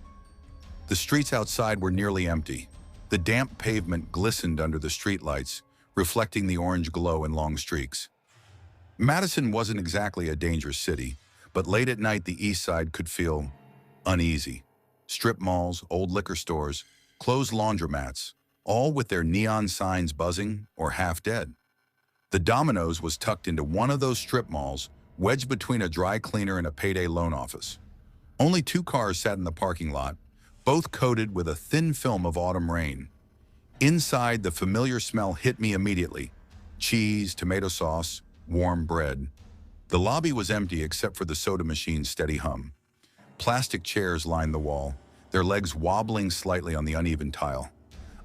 The streets outside were nearly empty. The damp pavement glistened under the streetlights, reflecting the orange glow in long streaks. Madison wasn't exactly a dangerous city, but late at night the east side could feel uneasy. Strip malls, old liquor stores, closed laundromats, all with their neon signs buzzing or half dead. The Domino's was tucked into one of those strip malls, wedged between a dry cleaner and a payday loan office. Only 2 cars sat in the parking lot, both coated with a thin film of autumn rain. Inside, the familiar smell hit me immediately. Cheese, tomato sauce, warm bread. The lobby was empty except for the soda machine's steady hum. Plastic chairs lined the wall, their legs wobbling slightly on the uneven tile.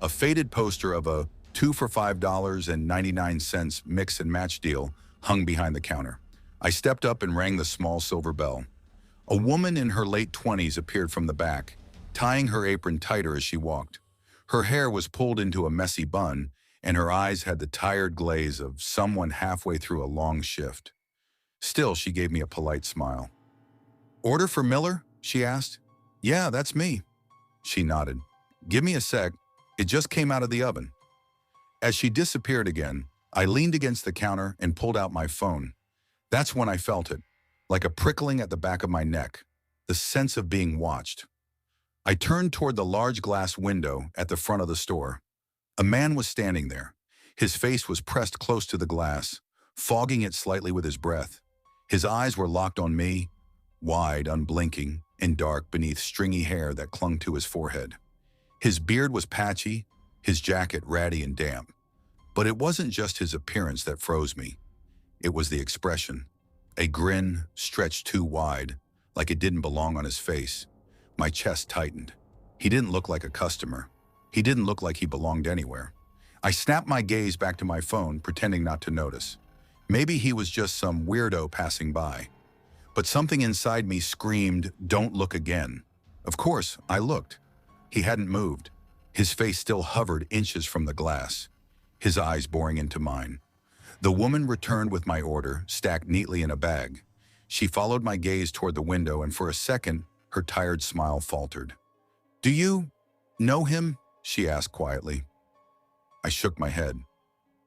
A faded poster of a 2 for $5.99 mix and match deal hung behind the counter. I stepped up and rang the small silver bell. A woman in her late 20s appeared from the back, tying her apron tighter as she walked. Her hair was pulled into a messy bun, and her eyes had the tired glaze of someone halfway through a long shift. Still, she gave me a polite smile. "Order for Miller?" she asked. "Yeah, that's me." She nodded. "Give me a sec. It just came out of the oven." As she disappeared again, I leaned against the counter and pulled out my phone. That's when I felt it, like a prickling at the back of my neck, the sense of being watched. I turned toward the large glass window at the front of the store. A man was standing there. His face was pressed close to the glass, fogging it slightly with his breath. His eyes were locked on me, wide, unblinking, and dark beneath stringy hair that clung to his forehead. His beard was patchy, his jacket ratty and damp. But it wasn't just his appearance that froze me. It was the expression. A grin stretched too wide, like it didn't belong on his face. My chest tightened. He didn't look like a customer. He didn't look like he belonged anywhere. I snapped my gaze back to my phone, pretending not to notice. Maybe he was just some weirdo passing by. But something inside me screamed, "Don't look again." Of course, I looked. He hadn't moved. His face still hovered inches from the glass, his eyes boring into mine. The woman returned with my order, stacked neatly in a bag. She followed my gaze toward the window, and for a second, her tired smile faltered. "Do you know him?" she asked quietly. I shook my head.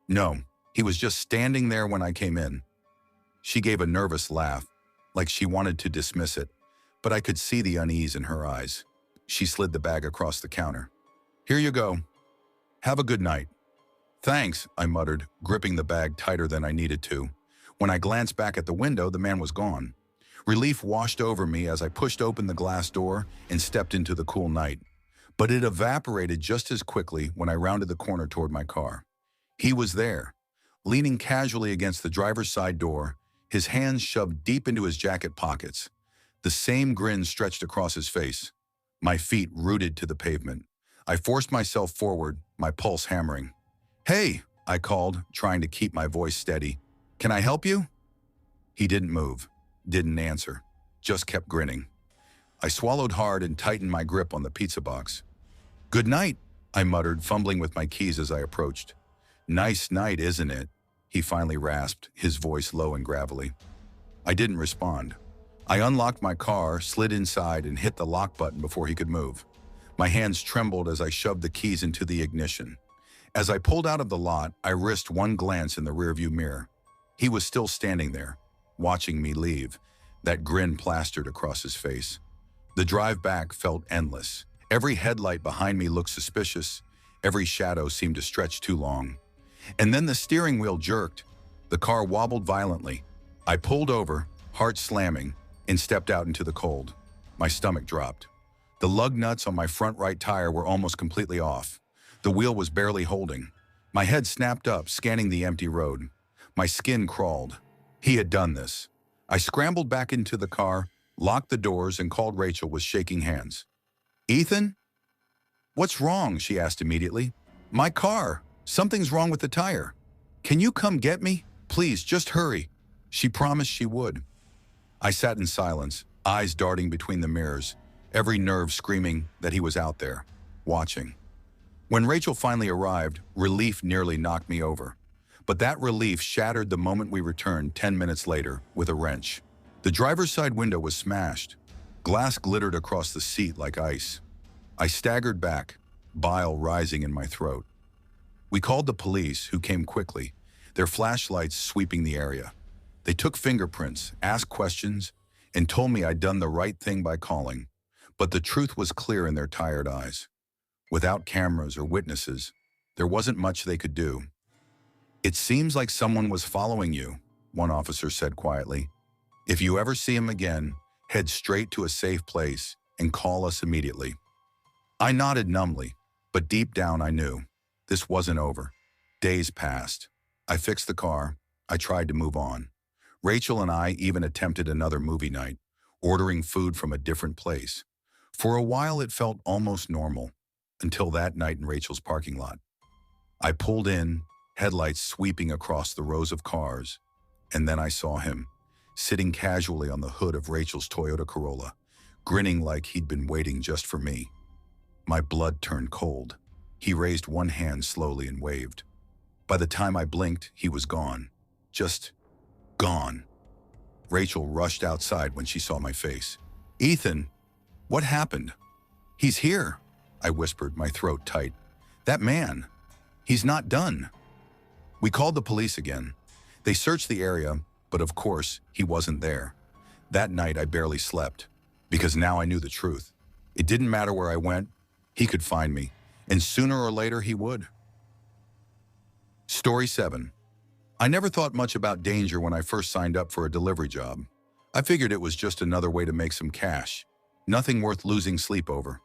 "No, he was just standing there when I came in." She gave a nervous laugh, like she wanted to dismiss it, but I could see the unease in her eyes. She slid the bag across the counter. "Here you go. Have a good night." "Thanks," I muttered, gripping the bag tighter than I needed to. When I glanced back at the window, the man was gone. Relief washed over me as I pushed open the glass door and stepped into the cool night. But it evaporated just as quickly when I rounded the corner toward my car. He was there, leaning casually against the driver's side door, his hands shoved deep into his jacket pockets. The same grin stretched across his face. My feet rooted to the pavement. I forced myself forward, my pulse hammering. "Hey," I called, trying to keep my voice steady. "Can I help you?" He didn't move, didn't answer, just kept grinning. I swallowed hard and tightened my grip on the pizza box. "Good night," I muttered, fumbling with my keys as I approached. "Nice night, isn't it?" he finally rasped, his voice low and gravelly. I didn't respond. I unlocked my car, slid inside, and hit the lock button before he could move. My hands trembled as I shoved the keys into the ignition. As I pulled out of the lot, I risked one glance in the rearview mirror. He was still standing there, watching me leave, that grin plastered across his face. The drive back felt endless. Every headlight behind me looked suspicious. Every shadow seemed to stretch too long. And then the steering wheel jerked. The car wobbled violently. I pulled over, heart slamming, and stepped out into the cold. My stomach dropped. The lug nuts on my front right tire were almost completely off. The wheel was barely holding. My head snapped up, scanning the empty road. My skin crawled. He had done this. I scrambled back into the car, locked the doors, and called Rachel with shaking hands. "Ethan?" "What's wrong?" she asked immediately. "My car. Something's wrong with the tire. Can you come get me? Please, just hurry." She promised she would. I sat in silence, eyes darting between the mirrors, every nerve screaming that he was out there, watching. When Rachel finally arrived, relief nearly knocked me over. But that relief shattered the moment we returned 10 minutes later with a wrench. The driver's side window was smashed. Glass glittered across the seat like ice. I staggered back, bile rising in my throat. We called the police, who came quickly, their flashlights sweeping the area. They took fingerprints, asked questions, and told me I'd done the right thing by calling. But the truth was clear in their tired eyes. Without cameras or witnesses, there wasn't much they could do. "It seems like someone was following you," one officer said quietly. "If you ever see him again, head straight to a safe place and call us immediately." I nodded numbly, but deep down I knew this wasn't over. Days passed. I fixed the car. I tried to move on. Rachel and I even attempted another movie night, ordering food from a different place. For a while, it felt almost normal, until that night in Rachel's parking lot. I pulled in, headlights sweeping across the rows of cars, and then I saw him, sitting casually on the hood of Rachel's Toyota Corolla, grinning like he'd been waiting just for me. My blood turned cold. He raised one hand slowly and waved. By the time I blinked, he was gone. Just gone. Rachel rushed outside when she saw my face. "Ethan, what happened?" "He's here," I whispered, my throat tight. "That man, he's not done." We called the police again. They searched the area, but of course, he wasn't there. That night, I barely slept, because now I knew the truth. It didn't matter where I went, he could find me, and sooner or later he would. Story 7. I never thought much about danger when I first signed up for a delivery job. I figured it was just another way to make some cash. Nothing worth losing sleep over.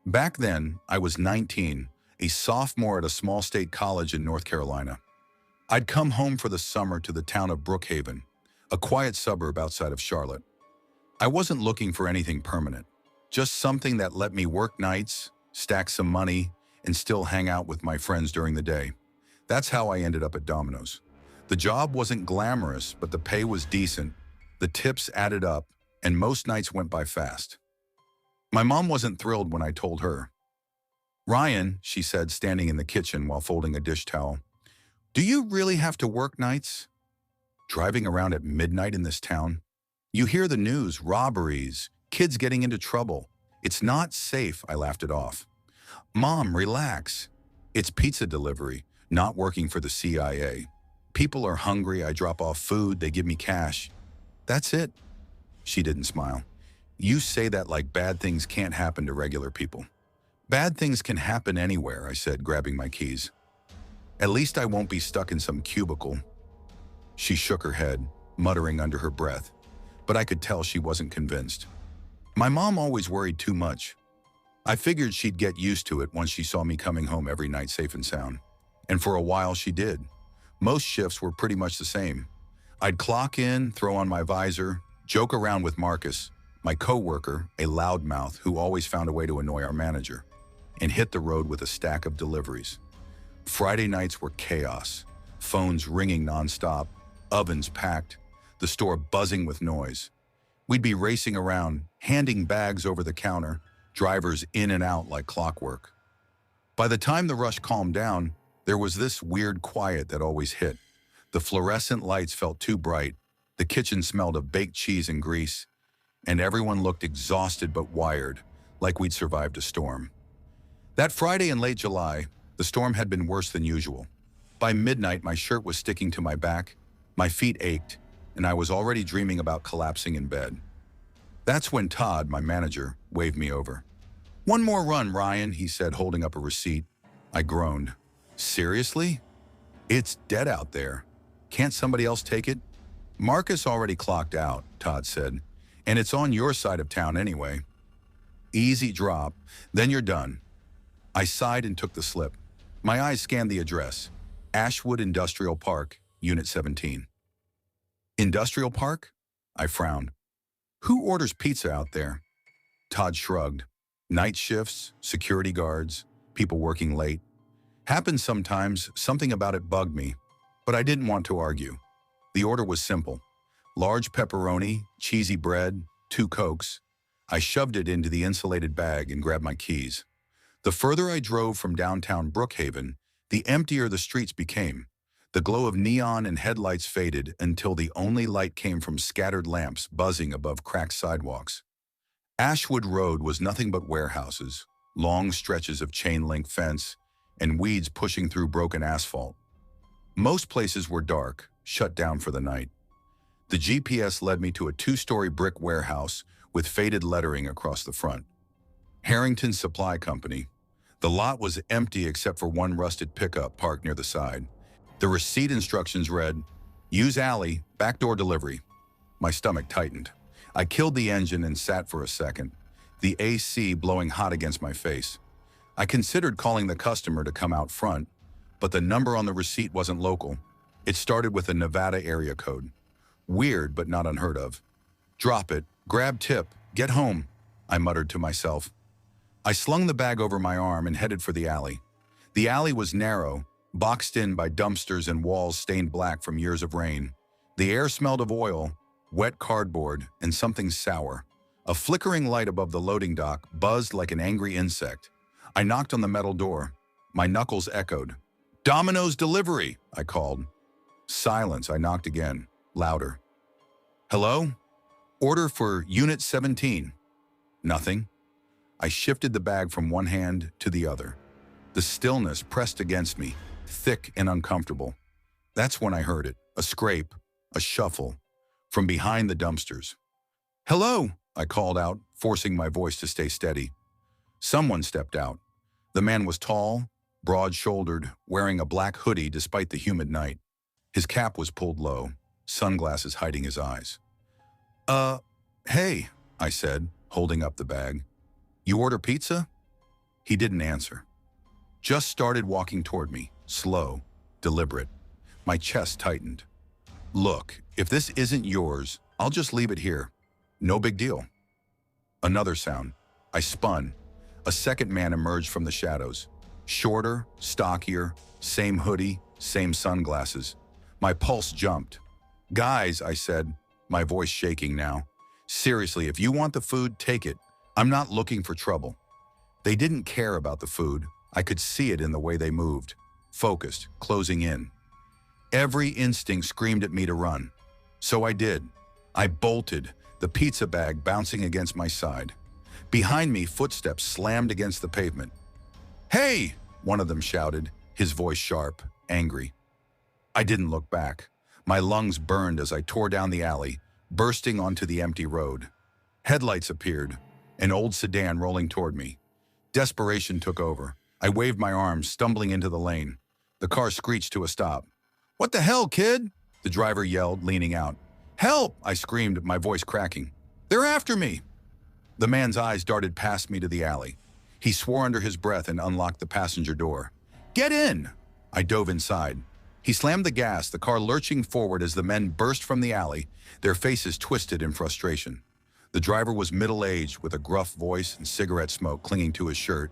Back then, I was 19, a sophomore at a small state college in North Carolina. I'd come home for the summer to the town of Brookhaven, a quiet suburb outside of Charlotte. I wasn't looking for anything permanent, just something that let me work nights, stack some money, and still hang out with my friends during the day. That's how I ended up at Domino's. The job wasn't glamorous, but the pay was decent, the tips added up, and most nights went by fast. My mom wasn't thrilled when I told her. "Ryan," she said, standing in the kitchen while folding a dish towel, "do you really have to work nights? Driving around at midnight in this town? You hear the news, robberies, kids getting into trouble. It's not safe," I laughed it off. "Mom, relax. It's pizza delivery, not working for the CIA. People are hungry, I drop off food, they give me cash. That's it." She didn't smile. "You say that like bad things can't happen to regular people." "Bad things can happen anywhere," I said, grabbing my keys. "At least I won't be stuck in some cubicle." She shook her head, muttering under her breath, but I could tell she wasn't convinced. My mom always worried too much. I figured she'd get used to it once she saw me coming home every night safe and sound. And for a while she did. Most shifts were pretty much the same. I'd clock in, throw on my visor, joke around with Marcus, my coworker, a loudmouth who always found a way to annoy our manager, and hit the road with a stack of deliveries. Friday nights were chaos, phones ringing nonstop, ovens packed, the store buzzing with noise. We'd be racing around, handing bags over the counter, drivers in and out like clockwork. By the time the rush calmed down, there was this weird quiet that always hit. The fluorescent lights felt too bright, the kitchen smelled of baked cheese and grease, and everyone looked exhausted but wired, like we'd survived a storm. That Friday in late July, the storm had been worse than usual. By midnight, my shirt was sticking to my back, my feet ached, and I was already dreaming about collapsing in bed. That's when Todd, my manager, waved me over. "One more run, Ryan," he said, holding up a receipt. I groaned. "Seriously? It's dead out there. Can't somebody else take it?" "Marcus already clocked out," Todd said, "and it's on your side of town anyway." "Easy drop, then you're done." I sighed and took the slip. My eyes scanned the address. Ashwood Industrial Park, Unit 17. Industrial Park? I frowned. Who orders pizza out there? Todd shrugged. Night shifts, security guards, people working late. Happens sometimes, something about it bugged me, but I didn't want to argue. The order was simple. Large pepperoni, cheesy bread, 2 Cokes. I shoved it into the insulated bag and grabbed my keys. The further I drove from downtown Brookhaven, the emptier the streets became. The glow of neon and headlights faded until the only light came from scattered lamps buzzing above cracked sidewalks. Ashwood Road was nothing but warehouses, long stretches of chain-link fence, and weeds pushing through broken asphalt. Most places were dark, shut down for the night. The GPS led me to a 2-story brick warehouse with faded lettering across the front. Harrington Supply Company. The lot was empty except for one rusted pickup parked near the side. The receipt instructions read, "Use alley, backdoor delivery." My stomach tightened. I killed the engine and sat for a second, the AC blowing hot against my face. I considered calling the customer to come out front, but the number on the receipt wasn't local. It started with a Nevada area code. Weird, but not unheard of. Drop it, grab tip, get home, I muttered to myself. I slung the bag over my arm and headed for the alley. The alley was narrow, boxed in by dumpsters and walls stained black from years of rain. The air smelled of oil, wet cardboard, and something sour. A flickering light above the loading dock buzzed like an angry insect. I knocked on the metal door. My knuckles echoed. "Domino's delivery," I called. Silence. I knocked again, louder. "Hello? Order for Unit 17. Nothing. I shifted the bag from one hand to the other. The stillness pressed against me, thick and uncomfortable. That's when I heard it, a scrape, a shuffle, from behind the dumpsters. "Hello," I called out, forcing my voice to stay steady. Someone stepped out. The man was tall, broad-shouldered, wearing a black hoodie despite the humid night. His cap was pulled low, sunglasses hiding his eyes. Hey," I said, holding up the bag. "You order pizza?" He didn't answer. Just started walking toward me, slow, deliberate. My chest tightened. "Look, if this isn't yours, I'll just leave it here. No big deal." Another sound. I spun. A second man emerged from the shadows. Shorter, stockier, same hoodie, same sunglasses. My pulse jumped. "Guys," I said, my voice shaking now. "Seriously, if you want the food, take it. I'm not looking for trouble." They didn't care about the food. I could see it in the way they moved. Focused, closing in. Every instinct screamed at me to run. So I did. I bolted, the pizza bag bouncing against my side. Behind me, footsteps slammed against the pavement. "Hey!" one of them shouted, his voice sharp, angry. I didn't look back. My lungs burned as I tore down the alley, bursting onto the empty road. Headlights appeared, an old sedan rolling toward me. Desperation took over. I waved my arms, stumbling into the lane. The car screeched to a stop. "What the hell, kid?" the driver yelled, leaning out. "Help!" I screamed, my voice cracking. "They're after me!" The man's eyes darted past me to the alley. He swore under his breath and unlocked the passenger door. "Get in!" I dove inside. He slammed the gas, the car lurching forward as the men burst from the alley, their faces twisted in frustration. The driver was middle-aged, with a gruff voice and cigarette smoke clinging to his shirt.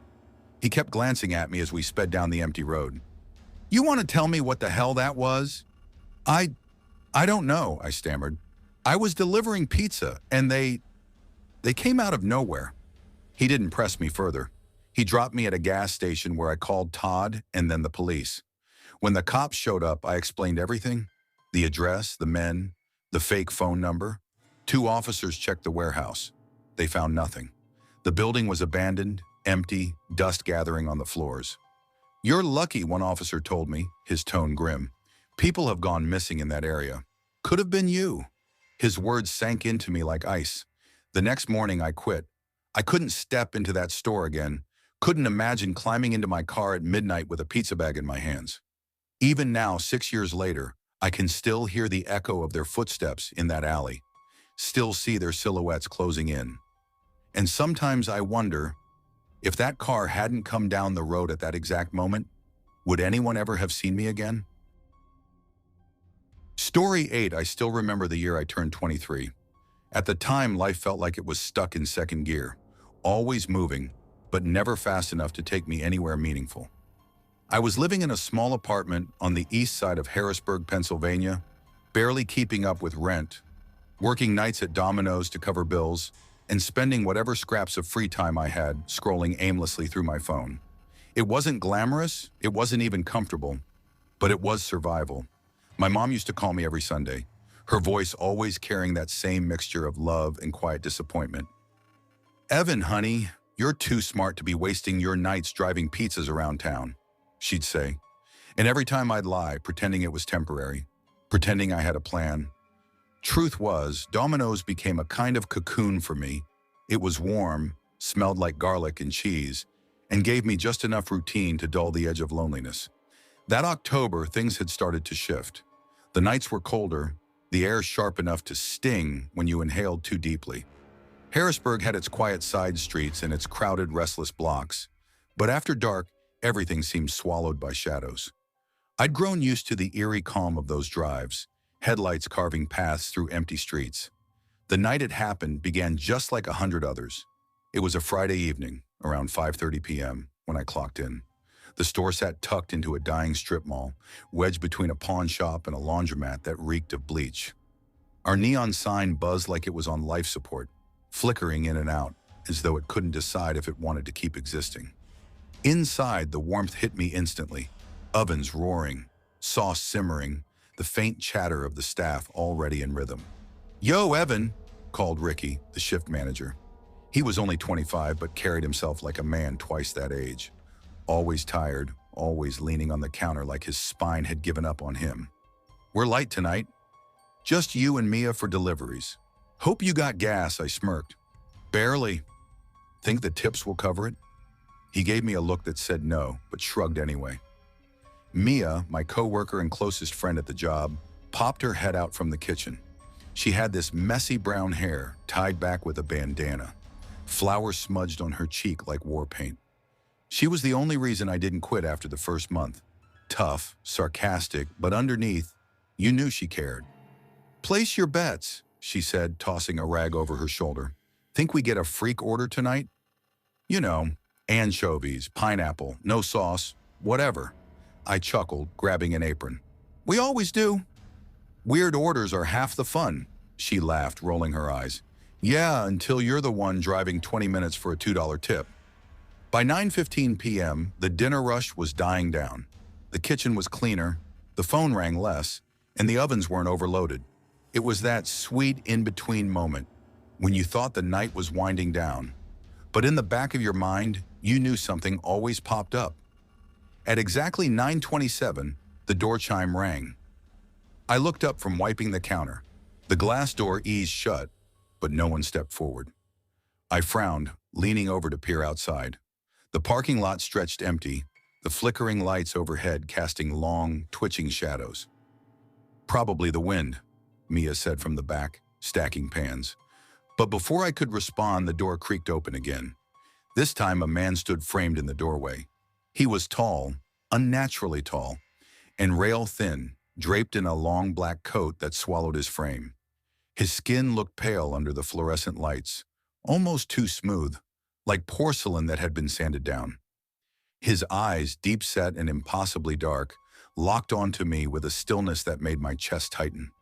He kept glancing at me as we sped down the empty road. "You want to tell me what the hell that was?" I don't know," I stammered. "I was delivering pizza, and they came out of nowhere." He didn't press me further. He dropped me at a gas station where I called Todd and then the police. When the cops showed up, I explained everything. The address, the men, the fake phone number. 2 officers checked the warehouse. They found nothing. The building was abandoned, empty, dust gathering on the floors. "You're lucky," one officer told me, his tone grim. "People have gone missing in that area. Could have been you." His words sank into me like ice. The next morning, I quit. I couldn't step into that store again. Couldn't imagine climbing into my car at midnight with a pizza bag in my hands. Even now, 6 years later, I can still hear the echo of their footsteps in that alley. Still see their silhouettes closing in. And sometimes I wonder, if that car hadn't come down the road at that exact moment, would anyone ever have seen me again? Story 8. I still remember the year I turned 23. At the time, life felt like it was stuck in second gear, always moving, but never fast enough to take me anywhere meaningful. I was living in a small apartment on the east side of Harrisburg, Pennsylvania, barely keeping up with rent, working nights at DOMINO'S to cover bills, and spending whatever scraps of free time I had scrolling aimlessly through my phone. It wasn't glamorous, it wasn't even comfortable, but it was survival. My mom used to call me every Sunday, her voice always carrying that same mixture of love and quiet disappointment. "Evan, honey, you're too smart to be wasting your nights driving pizzas around town," she'd say. And every time I'd lie, pretending it was temporary, pretending I had a plan. Truth was, Domino's became a kind of cocoon for me. It was warm, smelled like garlic and cheese, and gave me just enough routine to dull the edge of loneliness. That October, things had started to shift. The nights were colder, the air sharp enough to sting when you inhaled too deeply. Harrisburg had its quiet side streets and its crowded, restless blocks. But after dark, everything seemed swallowed by shadows. I'd grown used to the eerie calm of those drives, headlights carving paths through empty streets. The night it happened began just like 100 others. It was a Friday evening, around 5:30 p.m., when I clocked in. The store sat tucked into a dying strip mall, wedged between a pawn shop and a laundromat that reeked of bleach. Our neon sign buzzed like it was on life support, flickering in and out, as though it couldn't decide if it wanted to keep existing. Inside, the warmth hit me instantly. Ovens roaring, sauce simmering, the faint chatter of the staff already in rhythm. "Yo, Evan," called Ricky, the shift manager. He was only 25, but carried himself like a man twice that age. Always tired, always leaning on the counter like his spine had given up on him. "We're light tonight. Just you and Mia for deliveries. Hope you got gas," I smirked. "Barely. Think the tips will cover it?" He gave me a look that said no, but shrugged anyway. Mia, my coworker and closest friend at the job, popped her head out from the kitchen. She had this messy brown hair tied back with a bandana, flour smudged on her cheek like war paint. She was the only reason I didn't quit after the first month. Tough, sarcastic, but underneath, you knew she cared. "Place your bets," she said, tossing a rag over her shoulder. "Think we get a freak order tonight? You know, anchovies, pineapple, no sauce, whatever." I chuckled, grabbing an apron. "We always do." "Weird orders are half the fun," she laughed, rolling her eyes. "Yeah, until you're the one driving 20 minutes for a $2 tip." By 9:15 p.m., the dinner rush was dying down. The kitchen was cleaner, the phone rang less, and the ovens weren't overloaded. It was that sweet in-between moment when you thought the night was winding down, but in the back of your mind, you knew something always popped up. At exactly 9:27, the door chime rang. I looked up from wiping the counter. The glass door eased shut, but no one stepped forward. I frowned, leaning over to peer outside. The parking lot stretched empty, the flickering lights overhead casting long, twitching shadows. "Probably the wind," Mia said from the back, stacking pans. But before I could respond, the door creaked open again. This time, a man stood framed in the doorway. He was tall, unnaturally tall, and rail-thin, draped in a long black coat that swallowed his frame. His skin looked pale under the fluorescent lights, almost too smooth, like porcelain that had been sanded down. His eyes, deep-set and impossibly dark, locked onto me with a stillness that made my chest tighten.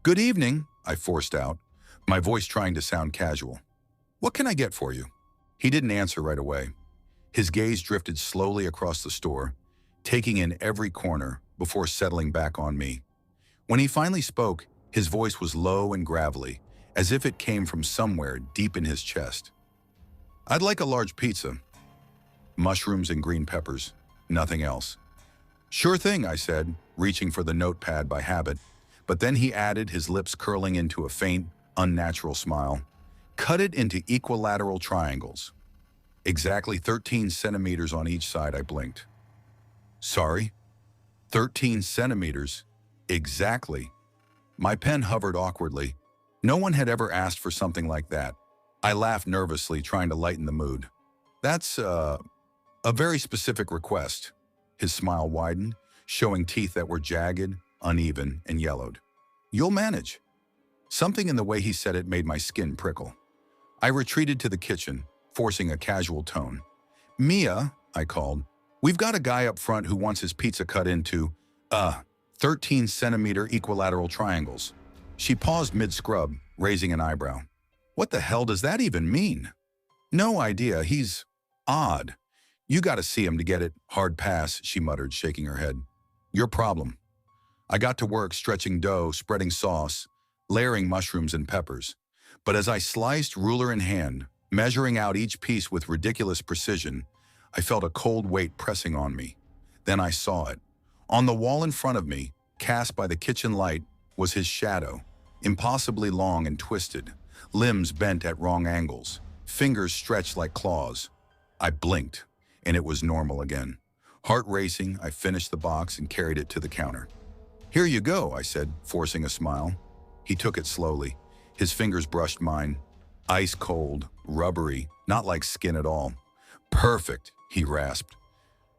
"Good evening," I forced out, my voice trying to sound casual. "What can I get for you?" He didn't answer right away. His gaze drifted slowly across the store, taking in every corner before settling back on me. When he finally spoke, his voice was low and gravelly, as if it came from somewhere deep in his chest. "I'd like a large pizza. Mushrooms and green peppers, nothing else." "Sure thing," I said, reaching for the notepad by habit, but then he added, his lips curling into a faint, unnatural smile. "Cut it into equilateral triangles. Exactly 13 centimeters on each side." I blinked. "Sorry? 13 centimeters? Exactly." My pen hovered awkwardly. No one had ever asked for something like that. I laughed nervously, trying to lighten the mood. "That's, a very specific request." His smile widened, showing teeth that were jagged, uneven, and yellowed. "You'll manage." Something in the way he said it made my skin prickle. I retreated to the kitchen, forcing a casual tone. "Mia," I called, "we've got a guy up front who wants his pizza cut into, 13-centimeter equilateral triangles." She paused mid-scrub, raising an eyebrow. "What the hell does that even mean?" "No idea. He's odd. You gotta see him to get it." "Hard pass," she muttered, shaking her head. "Your problem." I got to work stretching dough, spreading sauce, layering mushrooms and peppers. But as I sliced, ruler in hand, measuring out each piece with ridiculous precision, I felt a cold weight pressing on me. Then I saw it. On the wall in front of me, cast by the kitchen light, was his shadow, impossibly long and twisted, limbs bent at wrong angles, fingers stretched like claws. I blinked, and it was normal again. Heart racing, I finished the box and carried it to the counter. "Here you go," I said, forcing a smile. He took it slowly. His fingers brushed mine. Ice cold, rubbery, not like skin at all. "Perfect," he rasped.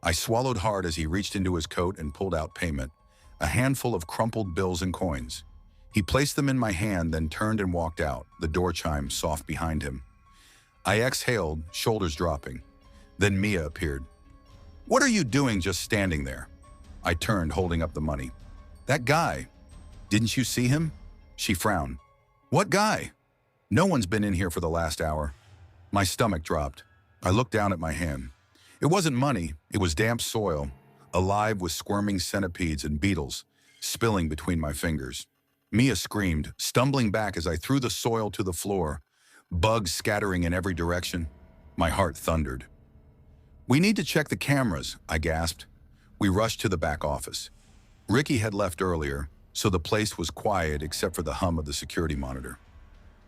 I swallowed hard as he reached into his coat and pulled out payment, a handful of crumpled bills and coins. He placed them in my hand, then turned and walked out, the door chime soft behind him. I exhaled, shoulders dropping. Then Mia appeared. "What are you doing just standing there?" I turned, holding up the money. "That guy. Didn't you see him?" She frowned. "What guy?" "No one's been in here for the last hour." My stomach dropped. I looked down at my hand. It wasn't money, it was damp soil, alive with squirming centipedes and beetles, spilling between my fingers. Mia screamed, stumbling back as I threw the soil to the floor, bugs scattering in every direction. My heart thundered. "We need to check the cameras," I gasped. We rushed to the back office. Ricky had left earlier, so the place was quiet except for the hum of the security monitor.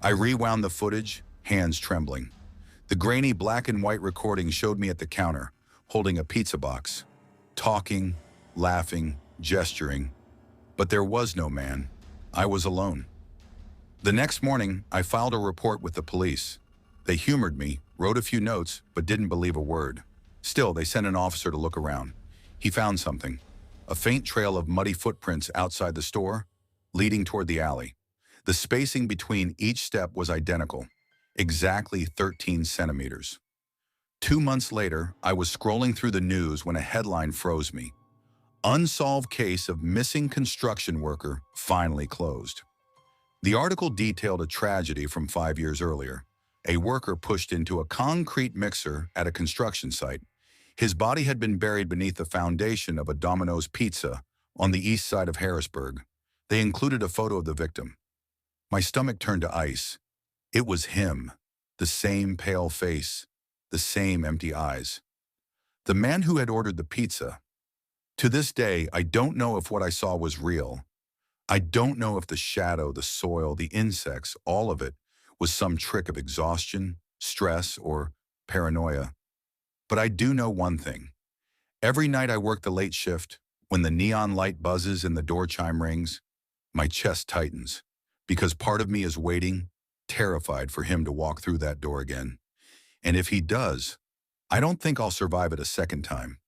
I rewound the footage, hands trembling. The grainy black and white recording showed me at the counter, holding a pizza box, talking, laughing, gesturing. But there was no man. I was alone. The next morning, I filed a report with the police. They humored me, wrote a few notes, but didn't believe a word. Still, they sent an officer to look around. He found something, a faint trail of muddy footprints outside the store, leading toward the alley. The spacing between each step was identical, exactly 13 centimeters. 2 months later, I was scrolling through the news when a headline froze me. Unsolved case of missing construction worker finally closed. The article detailed a tragedy from 5 years earlier. A worker pushed into a concrete mixer at a construction site. His body had been buried beneath the foundation of a Domino's pizza on the east side of Harrisburg. They included a photo of the victim. My stomach turned to ice. It was him, the same pale face, the same empty eyes. The man who had ordered the pizza. To this day, I don't know if what I saw was real. I don't know if the shadow, the soil, the insects, all of it, was some trick of exhaustion, stress, or paranoia. But I do know one thing. Every night I work the late shift, when the neon light buzzes and the door chime rings, my chest tightens, because part of me is waiting, terrified for him to walk through that door again. And if he does, I don't think I'll survive it a second time.